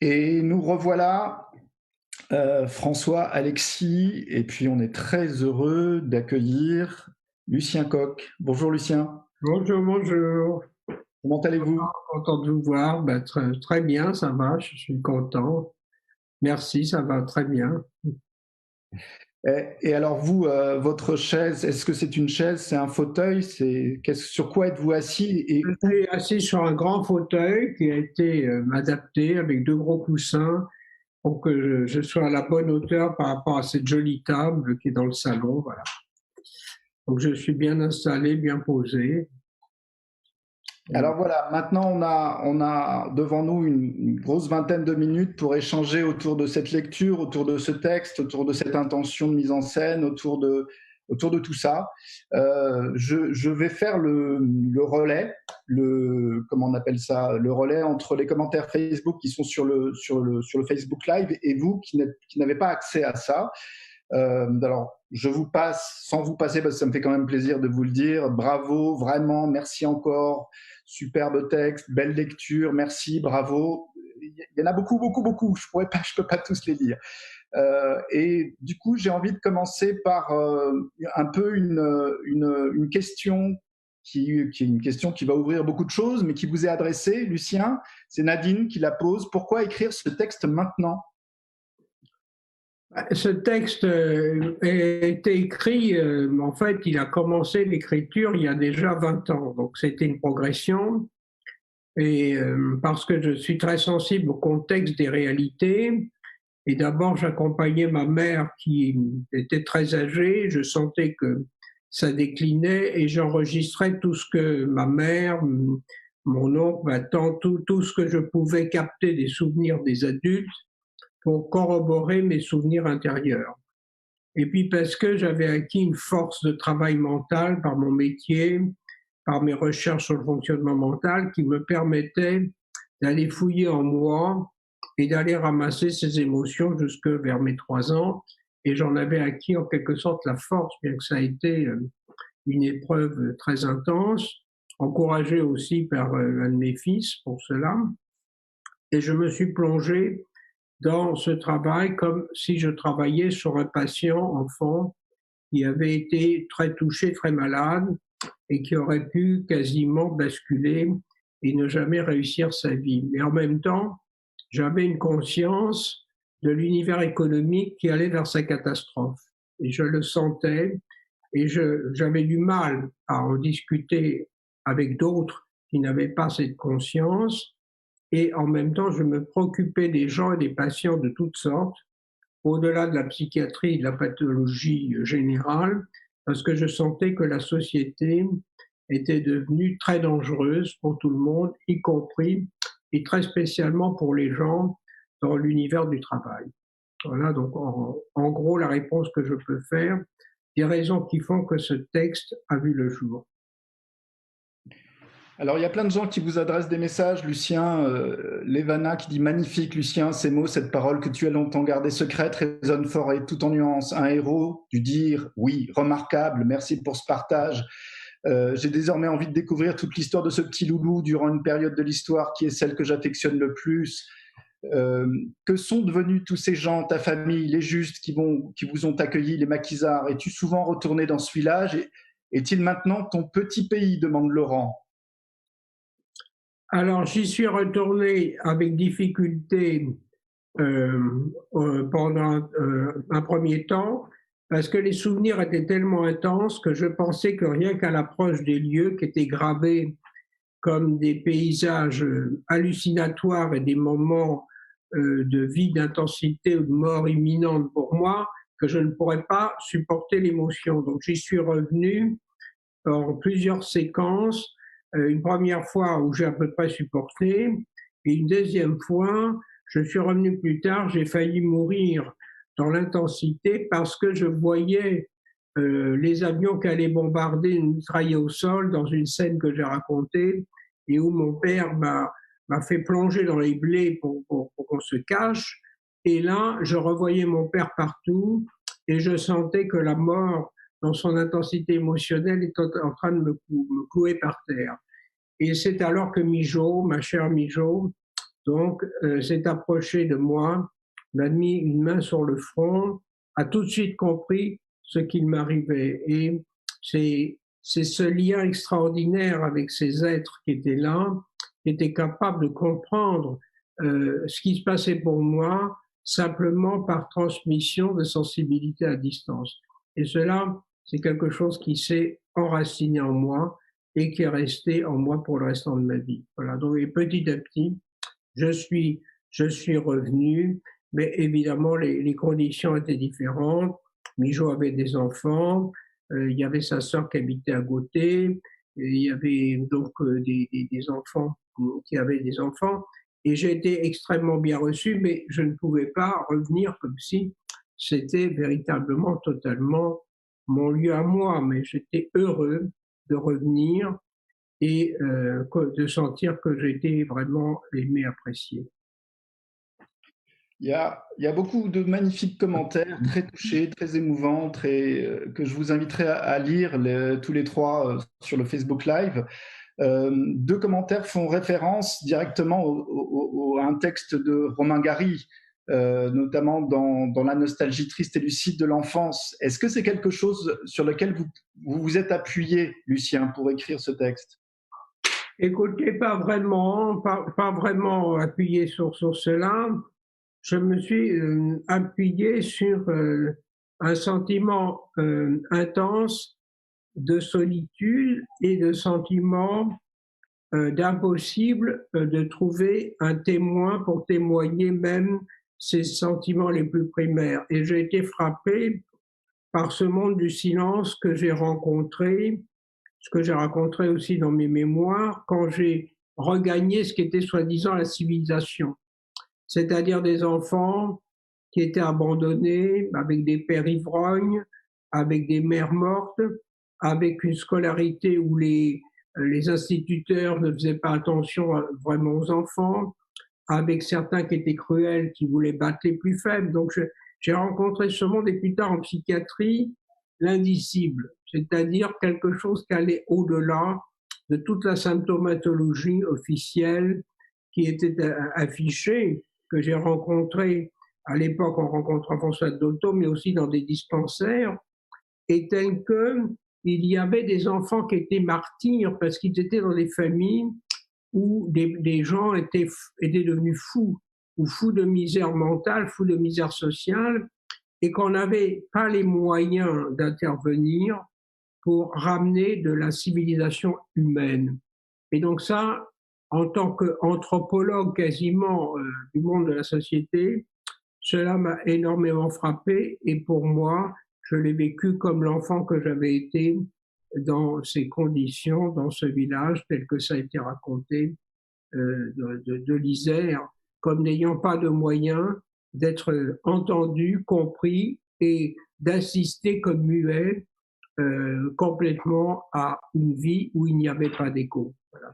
Et nous revoilà, François, Alexis, et puis on est très heureux d'accueillir Lucien Coq. Bonjour Lucien.
Bonjour, bonjour.
Comment allez-vous?
Content de vous voir. Ben, très bien, ça va, je suis content. Merci, ça va très bien.
Et alors vous, votre chaise, est-ce que c'est une chaise, c'est un fauteuil, sur quoi êtes-vous assis
Je suis assis sur un grand fauteuil qui a été adapté avec 2 gros coussins pour que je sois à la bonne hauteur par rapport à cette jolie table qui est dans le salon. Voilà. Donc je suis bien installé, bien posé.
Alors voilà, maintenant on a devant nous une grosse vingtaine de minutes pour échanger autour de cette lecture, autour de ce texte, autour de cette intention de mise en scène, autour de tout ça. Je vais faire le relais, comment on appelle ça, le relais entre les commentaires Facebook qui sont sur le Facebook Live et vous qui n'avez pas accès à ça. Alors, je vous passe, sans vous passer, parce que ça me fait quand même plaisir de vous le dire, bravo, vraiment, merci encore, superbe texte, belle lecture, merci, bravo. Il y en a beaucoup, beaucoup, beaucoup, je peux pas tous les lire. Et du coup, j'ai envie de commencer par un peu une question qui est une question qui va ouvrir beaucoup de choses, mais qui vous est adressée, Lucien. C'est Nadine qui la pose. Pourquoi écrire ce texte maintenant ?
Ce texte a été écrit, en fait, il a commencé l'écriture il y a déjà 20 ans, donc c'était une progression. Et parce que je suis très sensible au contexte des réalités, et d'abord j'accompagnais ma mère qui était très âgée, je sentais que ça déclinait et j'enregistrais tout ce que ma mère, mon oncle, ma tante, tout ce que je pouvais capter des souvenirs des adultes pour corroborer mes souvenirs intérieurs. Et puis parce que j'avais acquis une force de travail mental par mon métier, par mes recherches sur le fonctionnement mental, qui me permettait d'aller fouiller en moi et d'aller ramasser ces émotions jusque vers mes 3 ans. Et j'en avais acquis en quelque sorte la force, bien que ça a été une épreuve très intense, encouragée aussi par un de mes fils pour cela. Et je me suis plongé dans ce travail comme si je travaillais sur un patient enfant qui avait été très touché, très malade et qui aurait pu quasiment basculer et ne jamais réussir sa vie. Mais en même temps, j'avais une conscience de l'univers économique qui allait vers sa catastrophe. Et je le sentais et j'avais du mal à en discuter avec d'autres qui n'avaient pas cette conscience. Et en même temps, je me préoccupais des gens et des patients de toutes sortes, au-delà de la psychiatrie et de la pathologie générale, parce que je sentais que la société était devenue très dangereuse pour tout le monde, y compris et très spécialement pour les gens dans l'univers du travail. Voilà donc en gros la réponse que je peux faire, des raisons qui font que ce texte a vu le jour.
Alors, il y a plein de gens qui vous adressent des messages. Lucien, Levana qui dit « Magnifique, Lucien, ces mots, cette parole que tu as longtemps gardée secrète résonne fort et tout en nuances. Un héros du dire, oui, remarquable, merci pour ce partage. J'ai désormais envie de découvrir toute l'histoire de ce petit loulou durant une période de l'histoire qui est celle que j'affectionne le plus. Que sont devenus tous ces gens, ta famille, les justes qui vous ont accueillis, les maquisards? Es-tu souvent retourné dans ce village? Est-il maintenant ton petit pays ?» demande Laurent.
Alors, j'y suis retourné avec difficulté pendant un premier temps, parce que les souvenirs étaient tellement intenses que je pensais que rien qu'à l'approche des lieux qui étaient gravés comme des paysages hallucinatoires et des moments de vie, d'intensité ou de mort imminente pour moi, que je ne pourrais pas supporter l'émotion. Donc j'y suis revenu en plusieurs séquences, une première fois où j'ai à peu près supporté, et une deuxième fois, je suis revenu plus tard, j'ai failli mourir dans l'intensité parce que je voyais les avions qui allaient bombarder, nous mitrailler au sol dans une scène que j'ai racontée et où mon père m'a fait plonger dans les blés pour qu'on se cache. Et là, je revoyais mon père partout et je sentais que la mort, dans son intensité émotionnelle, était en train de me clouer par terre. Et c'est alors que Mijo, ma chère Mijo, Donc, s'est approché de moi, m'a mis une main sur le front, a tout de suite compris ce qu'il m'arrivait. Et c'est ce lien extraordinaire avec ces êtres qui étaient là, qui étaient capables de comprendre ce qui se passait pour moi, simplement par transmission de sensibilité à distance. Et cela, c'est quelque chose qui s'est enraciné en moi et qui est resté en moi pour le restant de ma vie. Voilà. Donc, et petit à petit, je suis revenu, mais évidemment, les conditions étaient différentes. Mijo avait des enfants, il y avait sa sœur qui habitait à côté, il y avait donc des enfants qui avaient des enfants, et j'ai été extrêmement bien reçu, mais je ne pouvais pas revenir comme si c'était véritablement totalement mon lieu à moi, mais j'étais heureux de revenir et de sentir que j'étais vraiment aimé, apprécié.
Il y a beaucoup de magnifiques commentaires, très touchés, très émouvants, que je vous inviterai à lire tous les trois sur le Facebook Live. Deux commentaires font référence directement à un texte de Romain Gary, notamment dans La nostalgie triste et lucide de l'enfance. Est-ce que c'est quelque chose sur lequel vous vous êtes appuyé, Lucien, pour écrire ce texte?
Écoutez, pas vraiment appuyé sur cela. Je me suis appuyé sur un sentiment intense de solitude et de sentiment d'impossible de trouver un témoin pour témoigner même ces sentiments les plus primaires. Et j'ai été frappé par ce monde du silence que j'ai rencontré, ce que j'ai rencontré aussi dans mes mémoires, quand j'ai regagné ce qui était soi-disant la civilisation, c'est-à-dire des enfants qui étaient abandonnés, avec des pères ivrognes, avec des mères mortes, avec une scolarité où les instituteurs ne faisaient pas attention vraiment aux enfants, avec certains qui étaient cruels, qui voulaient battre les plus faibles. Donc j'ai rencontré ce monde, et plus tard en psychiatrie, l'indicible, c'est-à-dire quelque chose qui allait au-delà de toute la symptomatologie officielle qui était affichée, que j'ai rencontrée à l'époque en rencontrant François Dolto, mais aussi dans des dispensaires, et tel que il y avait des enfants qui étaient martyrs parce qu'ils étaient dans des familles où des gens étaient devenus fous, ou fous de misère mentale, fous de misère sociale, et qu'on n'avait pas les moyens d'intervenir pour ramener de la civilisation humaine. Et donc ça, en tant qu'anthropologue quasiment du monde de la société, cela m'a énormément frappé, et pour moi, je l'ai vécu comme l'enfant que j'avais été dans ces conditions, dans ce village, tel que ça a été raconté de l'Isère, comme n'ayant pas de moyens d'être entendu, compris et d'assister comme muet complètement à une vie où il n'y avait pas d'écho. Voilà.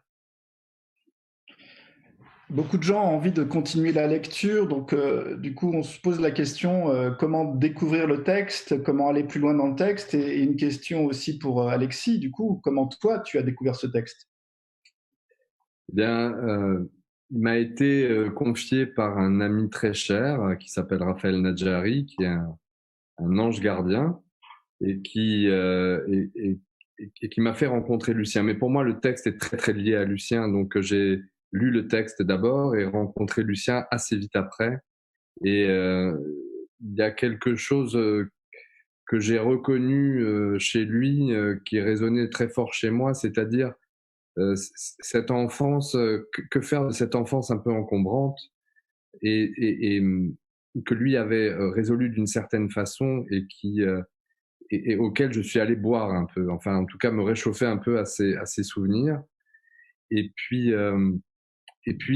Beaucoup de gens ont envie de continuer la lecture, donc du coup on se pose la question comment découvrir le texte, comment aller plus loin dans le texte, et une question aussi pour Alexis, du coup, comment toi tu as découvert ce texte?
Eh bien, il m'a été confié par un ami très cher qui s'appelle Raphaël Nadjari, qui est un ange gardien, et qui m'a fait rencontrer Lucien. Mais pour moi, le texte est très très lié à Lucien, donc j'ai lu le texte d'abord et rencontré Lucien assez vite après. Et il y a quelque chose que j'ai reconnu chez lui qui résonnait très fort chez moi, c'est-à-dire cette enfance, que faire de cette enfance un peu encombrante et que lui avait résolu d'une certaine façon et et auquel je suis allé boire un peu, enfin en tout cas me réchauffer un peu à ses souvenirs. Et puis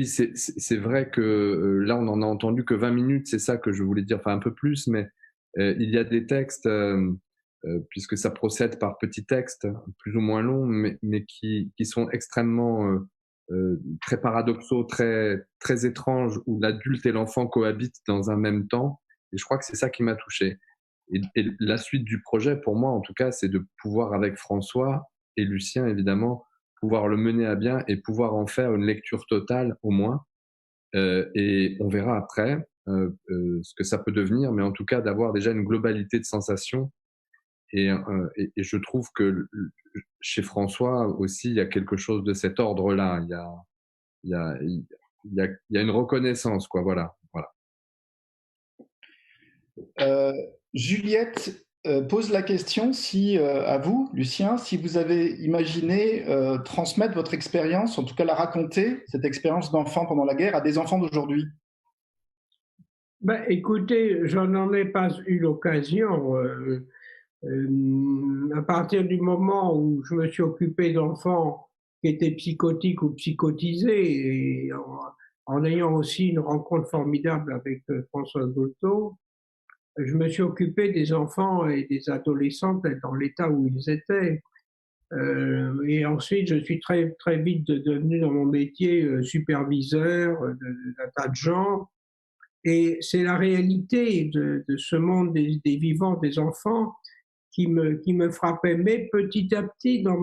c'est vrai que là on en a entendu que 20 minutes, c'est ça que je voulais dire, enfin un peu plus, mais il y a des textes, puisque ça procède par petits textes, plus ou moins longs, mais qui sont extrêmement très paradoxaux, très, très étranges, où l'adulte et l'enfant cohabitent dans un même temps. Et je crois que c'est ça qui m'a touché. Et la suite du projet, pour moi en tout cas, c'est de pouvoir, avec François et Lucien évidemment, pouvoir le mener à bien et pouvoir en faire une lecture totale au moins, et on verra après ce que ça peut devenir, mais en tout cas d'avoir déjà une globalité de sensations. Et je trouve que chez François aussi, il y a quelque chose de cet ordre-là. Il y a une reconnaissance, quoi. Voilà.
Juliette pose la question à vous, Lucien, si vous avez imaginé transmettre votre expérience, en tout cas la raconter, cette expérience d'enfant pendant la guerre, à des enfants d'aujourd'hui.
Écoutez, je n'en ai pas eu l'occasion. À partir du moment où je me suis occupé d'enfants qui étaient psychotiques ou psychotisés, et en ayant aussi une rencontre formidable avec François Dolto, je me suis occupé des enfants et des adolescents dans l'état où ils étaient. Et ensuite, je suis très, très vite devenu dans mon métier superviseur d'un tas de gens. Et c'est la réalité de ce monde des vivants, des enfants, qui me frappait. Mais petit à petit, dans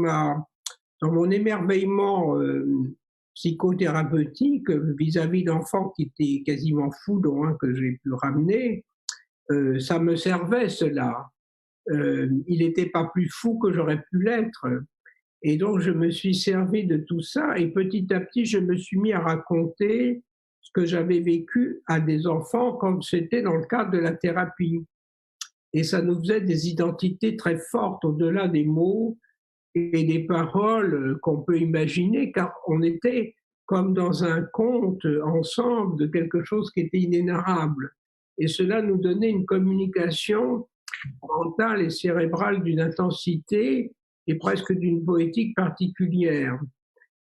mon émerveillement psychothérapeutique vis-à-vis d'enfants qui étaient quasiment fous, dont un que j'ai pu ramener, ça me servait cela. Il n'était pas plus fou que j'aurais pu l'être. Et donc, je me suis servi de tout ça et petit à petit, je me suis mis à raconter ce que j'avais vécu à des enfants comme c'était dans le cadre de la thérapie. Et ça nous faisait des identités très fortes au-delà des mots et des paroles qu'on peut imaginer, car on était comme dans un conte ensemble de quelque chose qui était inénarrable. Et cela nous donnait une communication mentale et cérébrale d'une intensité et presque d'une poétique particulière.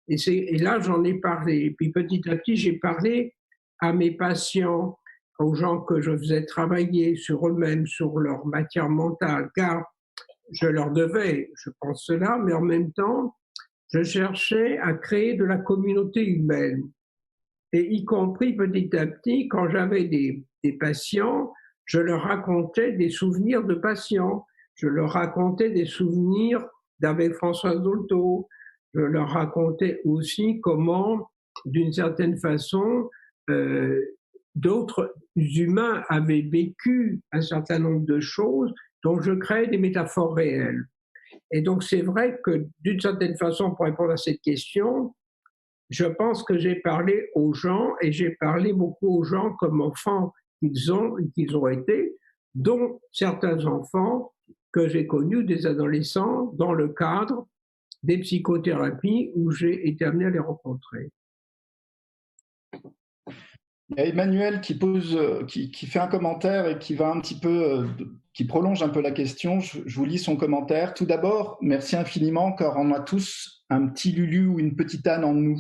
Et là, j'en ai parlé. Et puis petit à petit, j'ai parlé à mes patients, aux gens que je faisais travailler sur eux-mêmes, sur leur matière mentale, car je leur devais, je pense cela, mais en même temps, je cherchais à créer de la communauté humaine. Et y compris petit à petit, quand j'avais des patients, je leur racontais des souvenirs de patients, je leur racontais des souvenirs d'avec François Dolto, je leur racontais aussi comment, d'une certaine façon, d'autres humains avaient vécu un certain nombre de choses dont je créais des métaphores réelles. Et donc c'est vrai que d'une certaine façon, pour répondre à cette question, je pense que j'ai parlé aux gens et j'ai parlé beaucoup aux gens comme enfants qu'ils ont été, dont certains enfants que j'ai connus, des adolescents, dans le cadre des psychothérapies où j'ai été amené à les rencontrer.
Il y a Emmanuel qui fait un commentaire et qui va un petit peu, qui prolonge un peu la question. Je vous lis son commentaire. Tout d'abord, merci infiniment, car on a tous un petit Lulu ou une petite Anne en nous.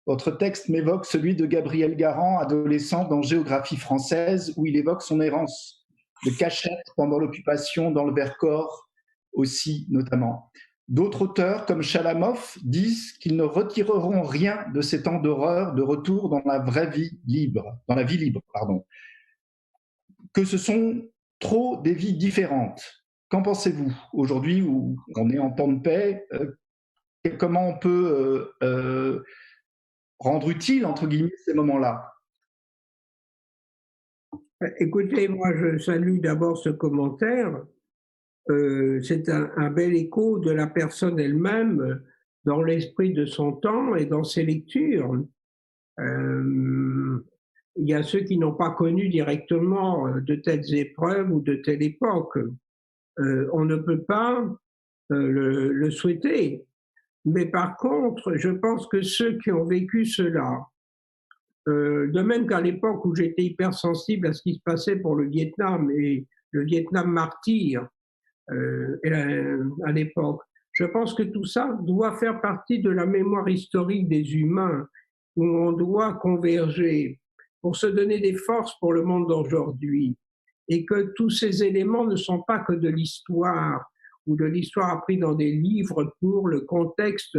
Votre texte m'évoque celui de Gabriel Garand, adolescent dans Géographie française, où il évoque son errance de cachette pendant l'occupation dans le Vercors aussi, notamment. D'autres auteurs, comme Chalamov, disent qu'ils ne retireront rien de ces temps d'horreur de retour dans la vraie vie libre, que ce sont trop des vies différentes. Qu'en pensez-vous aujourd'hui où on est en temps de paix? Comment on peut rendre utile, entre guillemets, ces moments-là?
Écoutez, moi, je salue d'abord ce commentaire. C'est un bel écho de la personne elle-même dans l'esprit de son temps et dans ses lectures. Il y a ceux qui n'ont pas connu directement de telles épreuves ou de telle époque. On ne peut pas le souhaiter. Mais par contre, je pense que ceux qui ont vécu cela, de même qu'à l'époque où j'étais hypersensible à ce qui se passait pour le Vietnam et le Vietnam martyr à l'époque, je pense que tout ça doit faire partie de la mémoire historique des humains où on doit converger pour se donner des forces pour le monde d'aujourd'hui et que tous ces éléments ne sont pas que de l'histoire ou de l'histoire apprise dans des livres pour le contexte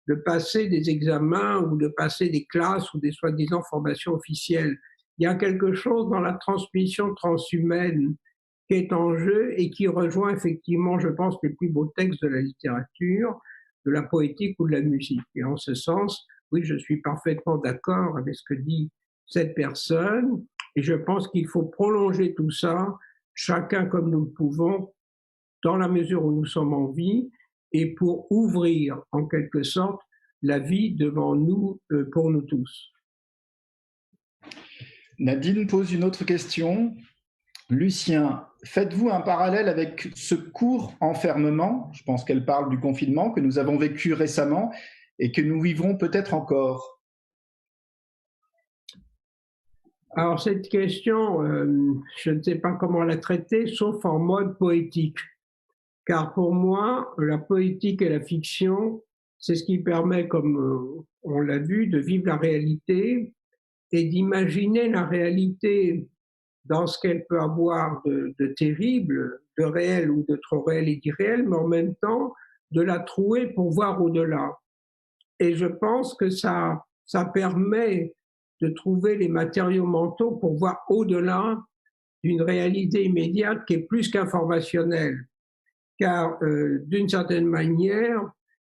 de passer des examens ou de passer des classes ou des soi-disant formations officielles. Il y a quelque chose dans la transmission transhumaine qui est en jeu et qui rejoint effectivement, je pense, les plus beaux textes de la littérature, de la poétique ou de la musique. Et en ce sens, oui, je suis parfaitement d'accord avec ce que dit cette personne. Et je pense qu'il faut prolonger tout ça, chacun comme nous le pouvons, dans la mesure où nous sommes en vie, et pour ouvrir en quelque sorte la vie devant nous, pour nous tous.
Nadine pose une autre question. Lucien, faites-vous un parallèle avec ce court enfermement, je pense qu'elle parle du confinement, que nous avons vécu récemment et que nous vivrons peut-être encore?
Alors cette question, je ne sais pas comment la traiter, sauf en mode poétique. Car pour moi, la poétique et la fiction, c'est ce qui permet, comme on l'a vu, de vivre la réalité et d'imaginer la réalité dans ce qu'elle peut avoir de terrible, de réel ou de trop réel et d'irréel, mais en même temps de la trouer pour voir au-delà. Et je pense que ça permet de trouver les matériaux mentaux pour voir au-delà d'une réalité immédiate qui est plus qu'informationnelle. Car d'une certaine manière,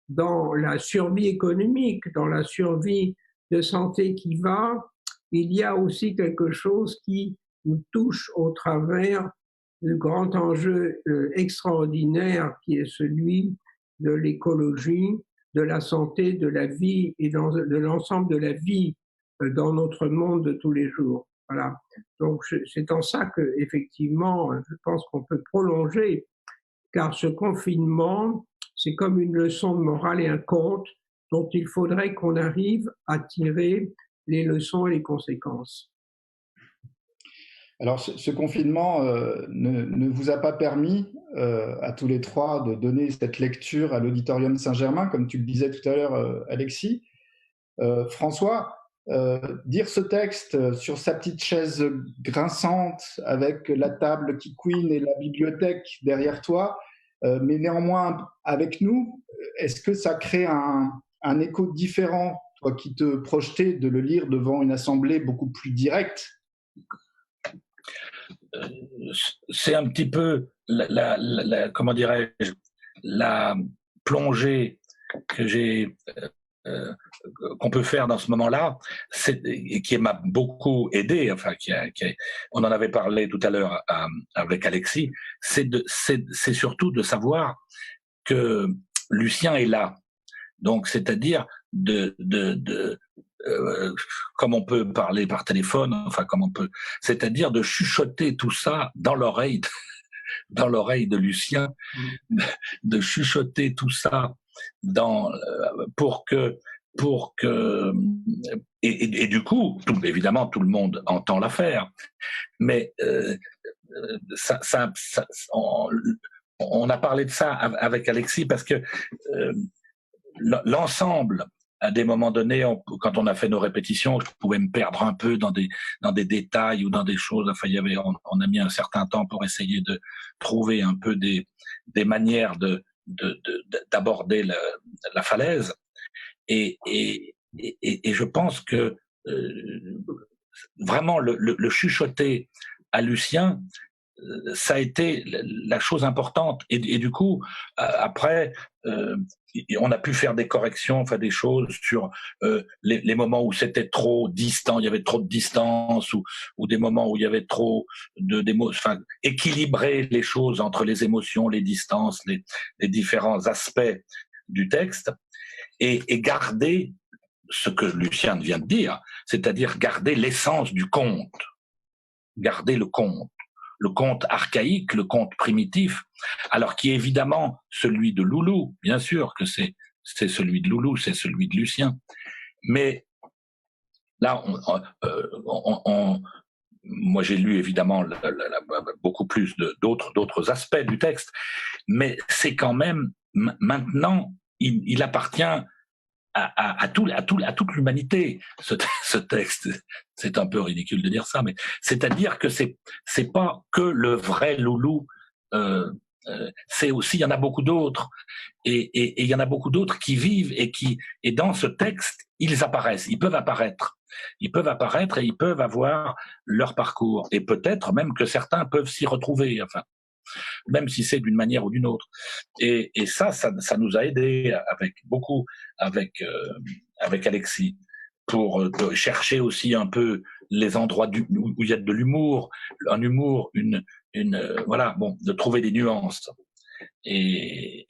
dans la survie économique, dans la survie de santé qui va, il y a aussi quelque chose qui nous touche au travers du grand enjeu extraordinaire qui est celui de l'écologie, de la santé, de la vie et de l'ensemble de la vie dans notre monde de tous les jours. Voilà. Donc c'est en ça que effectivement, je pense qu'on peut prolonger, car ce confinement, c'est comme une leçon de morale et un conte dont il faudrait qu'on arrive à tirer les leçons et les conséquences.
Alors, ce confinement ne vous a pas permis à tous les trois de donner cette lecture à l'Auditorium Saint-Germain, comme tu le disais tout à l'heure, Alexis. François, dire ce texte sur sa petite chaise grinçante avec la table qui couine et la bibliothèque derrière toi, mais néanmoins avec nous, est-ce que ça crée un écho différent, toi qui te projetais de le lire devant une assemblée beaucoup plus directe?
C'est un petit peu comment dirais-je, la plongée que j'ai qu'on peut faire dans ce moment-là, et qui m'a beaucoup aidé, enfin on en avait parlé tout à l'heure avec Alexis, c'est surtout de savoir que Lucien est là. Donc c'est-à-dire comme on peut parler par téléphone, enfin comme on peut, c'est-à-dire de chuchoter tout ça dans l'oreille de Lucien, de chuchoter tout ça pour que et du coup, évidemment, tout le monde entend l'affaire, mais on a parlé de ça avec Alexis parce que l'ensemble, à des moments donnés, quand on a fait nos répétitions, je pouvais me perdre un peu dans des détails ou dans des choses. Enfin, on a mis un certain temps pour essayer de trouver un peu des manières d'aborder la falaise. Et je pense que vraiment le chuchoter à Lucien, ça a été la chose importante. Et du coup, après, on a pu faire des corrections, enfin des choses sur les moments où c'était trop distant, il y avait trop de distance, ou des moments où il y avait trop enfin équilibrer les choses entre les émotions, les distances, les différents aspects du texte, et garder ce que Lucien vient de dire, c'est-à-dire garder l'essence du conte, garder le conte archaïque, le conte primitif, alors qui est évidemment celui de Loulou, bien sûr que c'est celui de Loulou, c'est celui de Lucien. Mais là, moi j'ai lu évidemment beaucoup plus d'autres aspects du texte, mais c'est quand même maintenant, il appartient à toute l'humanité, ce texte. C'est un peu ridicule de dire ça, mais c'est-à-dire que c'est pas que le vrai Loulou, c'est aussi, il y en a beaucoup d'autres, et il y en a beaucoup d'autres qui vivent et dans ce texte, ils apparaissent, ils peuvent apparaître et ils peuvent avoir leur parcours, et peut-être même que certains peuvent s'y retrouver, enfin, même si c'est d'une manière ou d'une autre. Et ça nous a aidé avec Alexis, pour chercher aussi un peu les endroits où il y a de l'humour, un humour, voilà, bon, de trouver des nuances. Et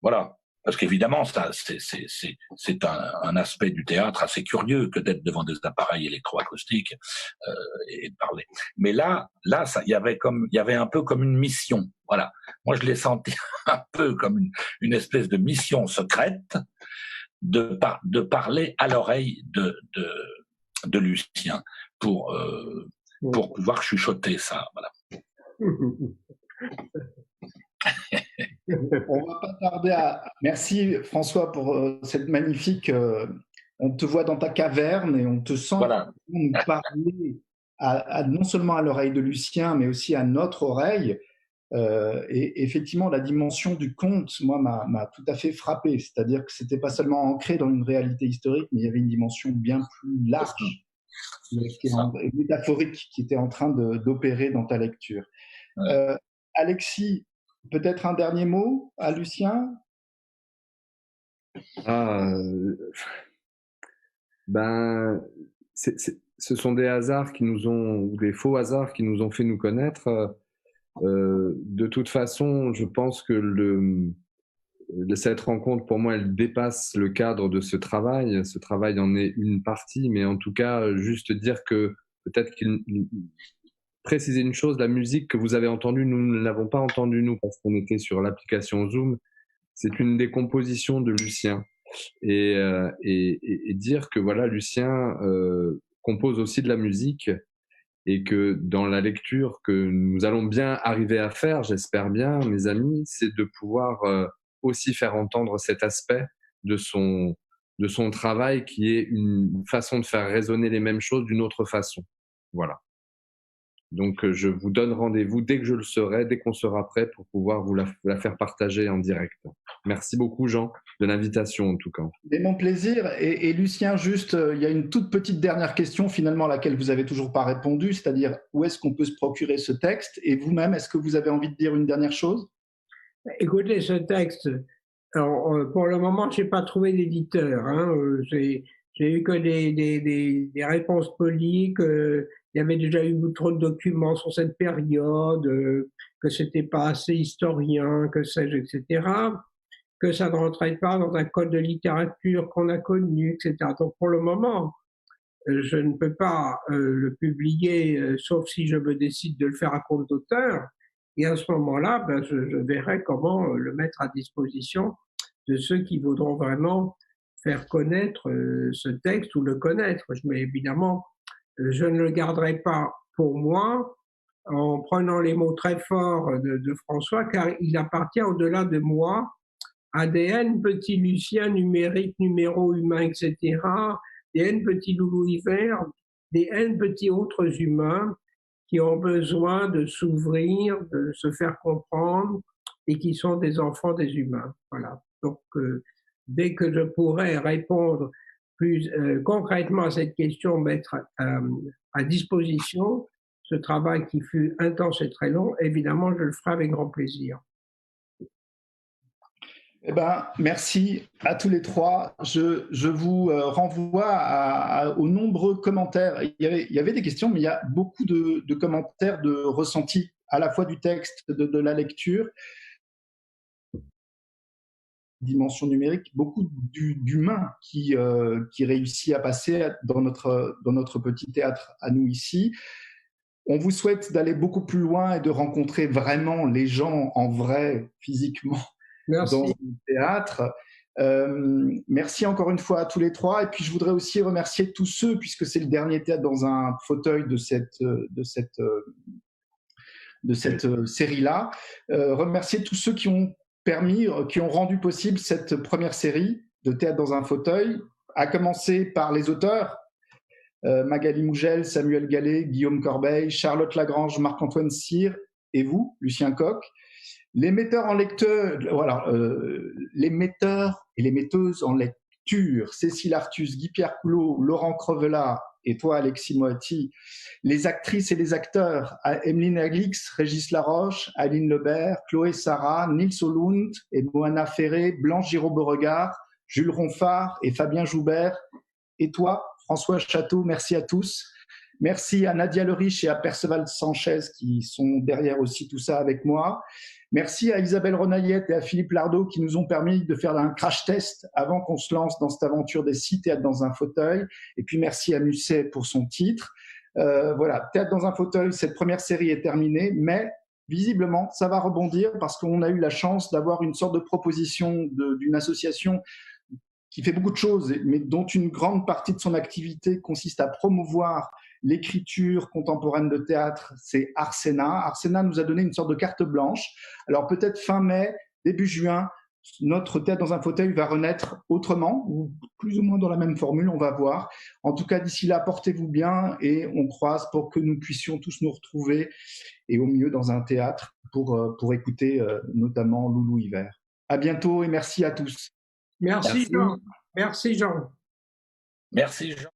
voilà. Parce qu'évidemment, ça, c'est un aspect du théâtre assez curieux que d'être devant des appareils électroacoustiques et de parler. Mais là, il y avait un peu comme une mission. Voilà. Moi, je l'ai senti un peu comme une espèce de mission secrète de parler à l'oreille de Lucien pour pouvoir chuchoter ça. Voilà.
On va pas tarder à... Merci François pour cette magnifique... on te voit dans ta caverne et on te sent nous parler non seulement à l'oreille de Lucien, mais aussi à notre oreille. Et effectivement, la dimension du conte, moi, m'a tout à fait frappé. C'est-à-dire que c'était pas seulement ancré dans une réalité historique, mais il y avait une dimension bien plus large, métaphorique, qui était en train d'opérer dans ta lecture. Alexis, peut-être un dernier mot à Lucien?
Ce sont des hasards qui nous ont, ou des faux hasards qui nous ont fait nous connaître. De toute façon, je pense que cette rencontre, pour moi, elle dépasse le cadre de ce travail. Ce travail en est une partie, mais en tout cas, juste dire que peut-être préciser une chose, la musique que vous avez entendue, nous ne l'avons pas entendue, nous, parce qu'on était sur l'application Zoom. C'est une des compositions de Lucien. Et dire que voilà, Lucien compose aussi de la musique et que dans la lecture que nous allons bien arriver à faire, j'espère bien, mes amis, c'est de pouvoir aussi faire entendre cet aspect de son travail qui est une façon de faire résonner les mêmes choses d'une autre façon. Voilà. Donc, je vous donne rendez-vous dès que je le serai, dès qu'on sera prêt pour pouvoir vous la faire partager en direct. Merci beaucoup, Jean, de l'invitation en tout cas.
C'est mon plaisir. Et Lucien, juste, il y a une toute petite dernière question finalement à laquelle vous n'avez toujours pas répondu, c'est-à-dire où est-ce qu'on peut se procurer ce texte? Et vous-même, est-ce que vous avez envie de dire une dernière chose?
Écoutez, ce texte, alors, pour le moment, je n'ai pas trouvé d'éditeur. Hein. J'ai eu que des réponses polies, il y avait déjà eu trop de documents sur cette période, que c'était pas assez historien, que sais-je, etc., que ça ne rentrait pas dans un code de littérature qu'on a connu, etc. Donc pour le moment, je ne peux pas le publier, sauf si je me décide de le faire à compte d'auteur. Et à ce moment-là, je verrai comment le mettre à disposition de ceux qui voudront vraiment faire connaître ce texte ou le connaître. Mais évidemment, je ne le garderai pas pour moi en prenant les mots très forts de François, car il appartient au-delà de moi à des N petits Lucien numériques, numéros humains, etc., des N petits Loulou Hiver, des N petits autres humains qui ont besoin de s'ouvrir, de se faire comprendre et qui sont des enfants des humains. Voilà. Donc, dès que je pourrai répondre plus concrètement à cette question, mettre à disposition ce travail qui fut intense et très long, évidemment, je le ferai avec grand plaisir.
Eh ben, merci à tous les trois. Je vous renvoie aux nombreux commentaires. Il y avait des questions, mais il y a beaucoup de commentaires, de ressentis, à la fois du texte, de la lecture, dimension numérique, beaucoup d'humains qui réussit à passer dans notre petit théâtre à nous ici. On vous souhaite d'aller beaucoup plus loin et de rencontrer vraiment les gens en vrai, physiquement.
Merci.
Dans le théâtre. Merci encore une fois à tous les trois. Et puis, je voudrais aussi remercier tous ceux, puisque c'est le dernier théâtre dans un fauteuil de cette série-là, remercier tous ceux qui ont rendu possible cette première série de théâtre dans un fauteuil, à commencer par les auteurs, Magali Mougel, Samuel Gallet, Guillaume Corbeil, Charlotte Lagrange, Marc-Antoine Cyr et vous, Lucien Coq. Les metteurs en lecteur, les metteurs et les metteuses en lecture, Cécile Artus, Guy-Pierre Coulot, Laurent Crevelat et toi, Alexis Moati. Les actrices et les acteurs, Emeline Aglix, Régis Laroche, Aline Lebert, Chloé Sarah, Nils Olund et Moana Ferré, Blanche Giraud-Beauregard, Jules Ronfard et Fabien Joubert. Et toi, François Château, merci à tous. Merci à Nadia Leriche et à Perceval Sanchez qui sont derrière aussi tout ça avec moi. Merci à Isabelle Renayette et à Philippe Lardot qui nous ont permis de faire un crash test avant qu'on se lance dans cette aventure des 6 théâtres dans un fauteuil. Et puis merci à Musset pour son titre. Voilà, Théâtre dans un fauteuil, cette première série est terminée, mais visiblement, ça va rebondir parce qu'on a eu la chance d'avoir une sorte de proposition d'une association qui fait beaucoup de choses, mais dont une grande partie de son activité consiste à promouvoir l'écriture contemporaine de théâtre, c'est Arsena. Arsena nous a donné une sorte de carte blanche. Alors peut-être fin mai, début juin, notre Théâtre dans un fauteuil va renaître autrement, ou plus ou moins dans la même formule, on va voir. En tout cas, d'ici là, portez-vous bien et on croise pour que nous puissions tous nous retrouver, et au mieux dans un théâtre, pour écouter notamment Loulou Hiver. À bientôt et merci à tous.
Merci Jean. Merci Jean.
Merci Jean.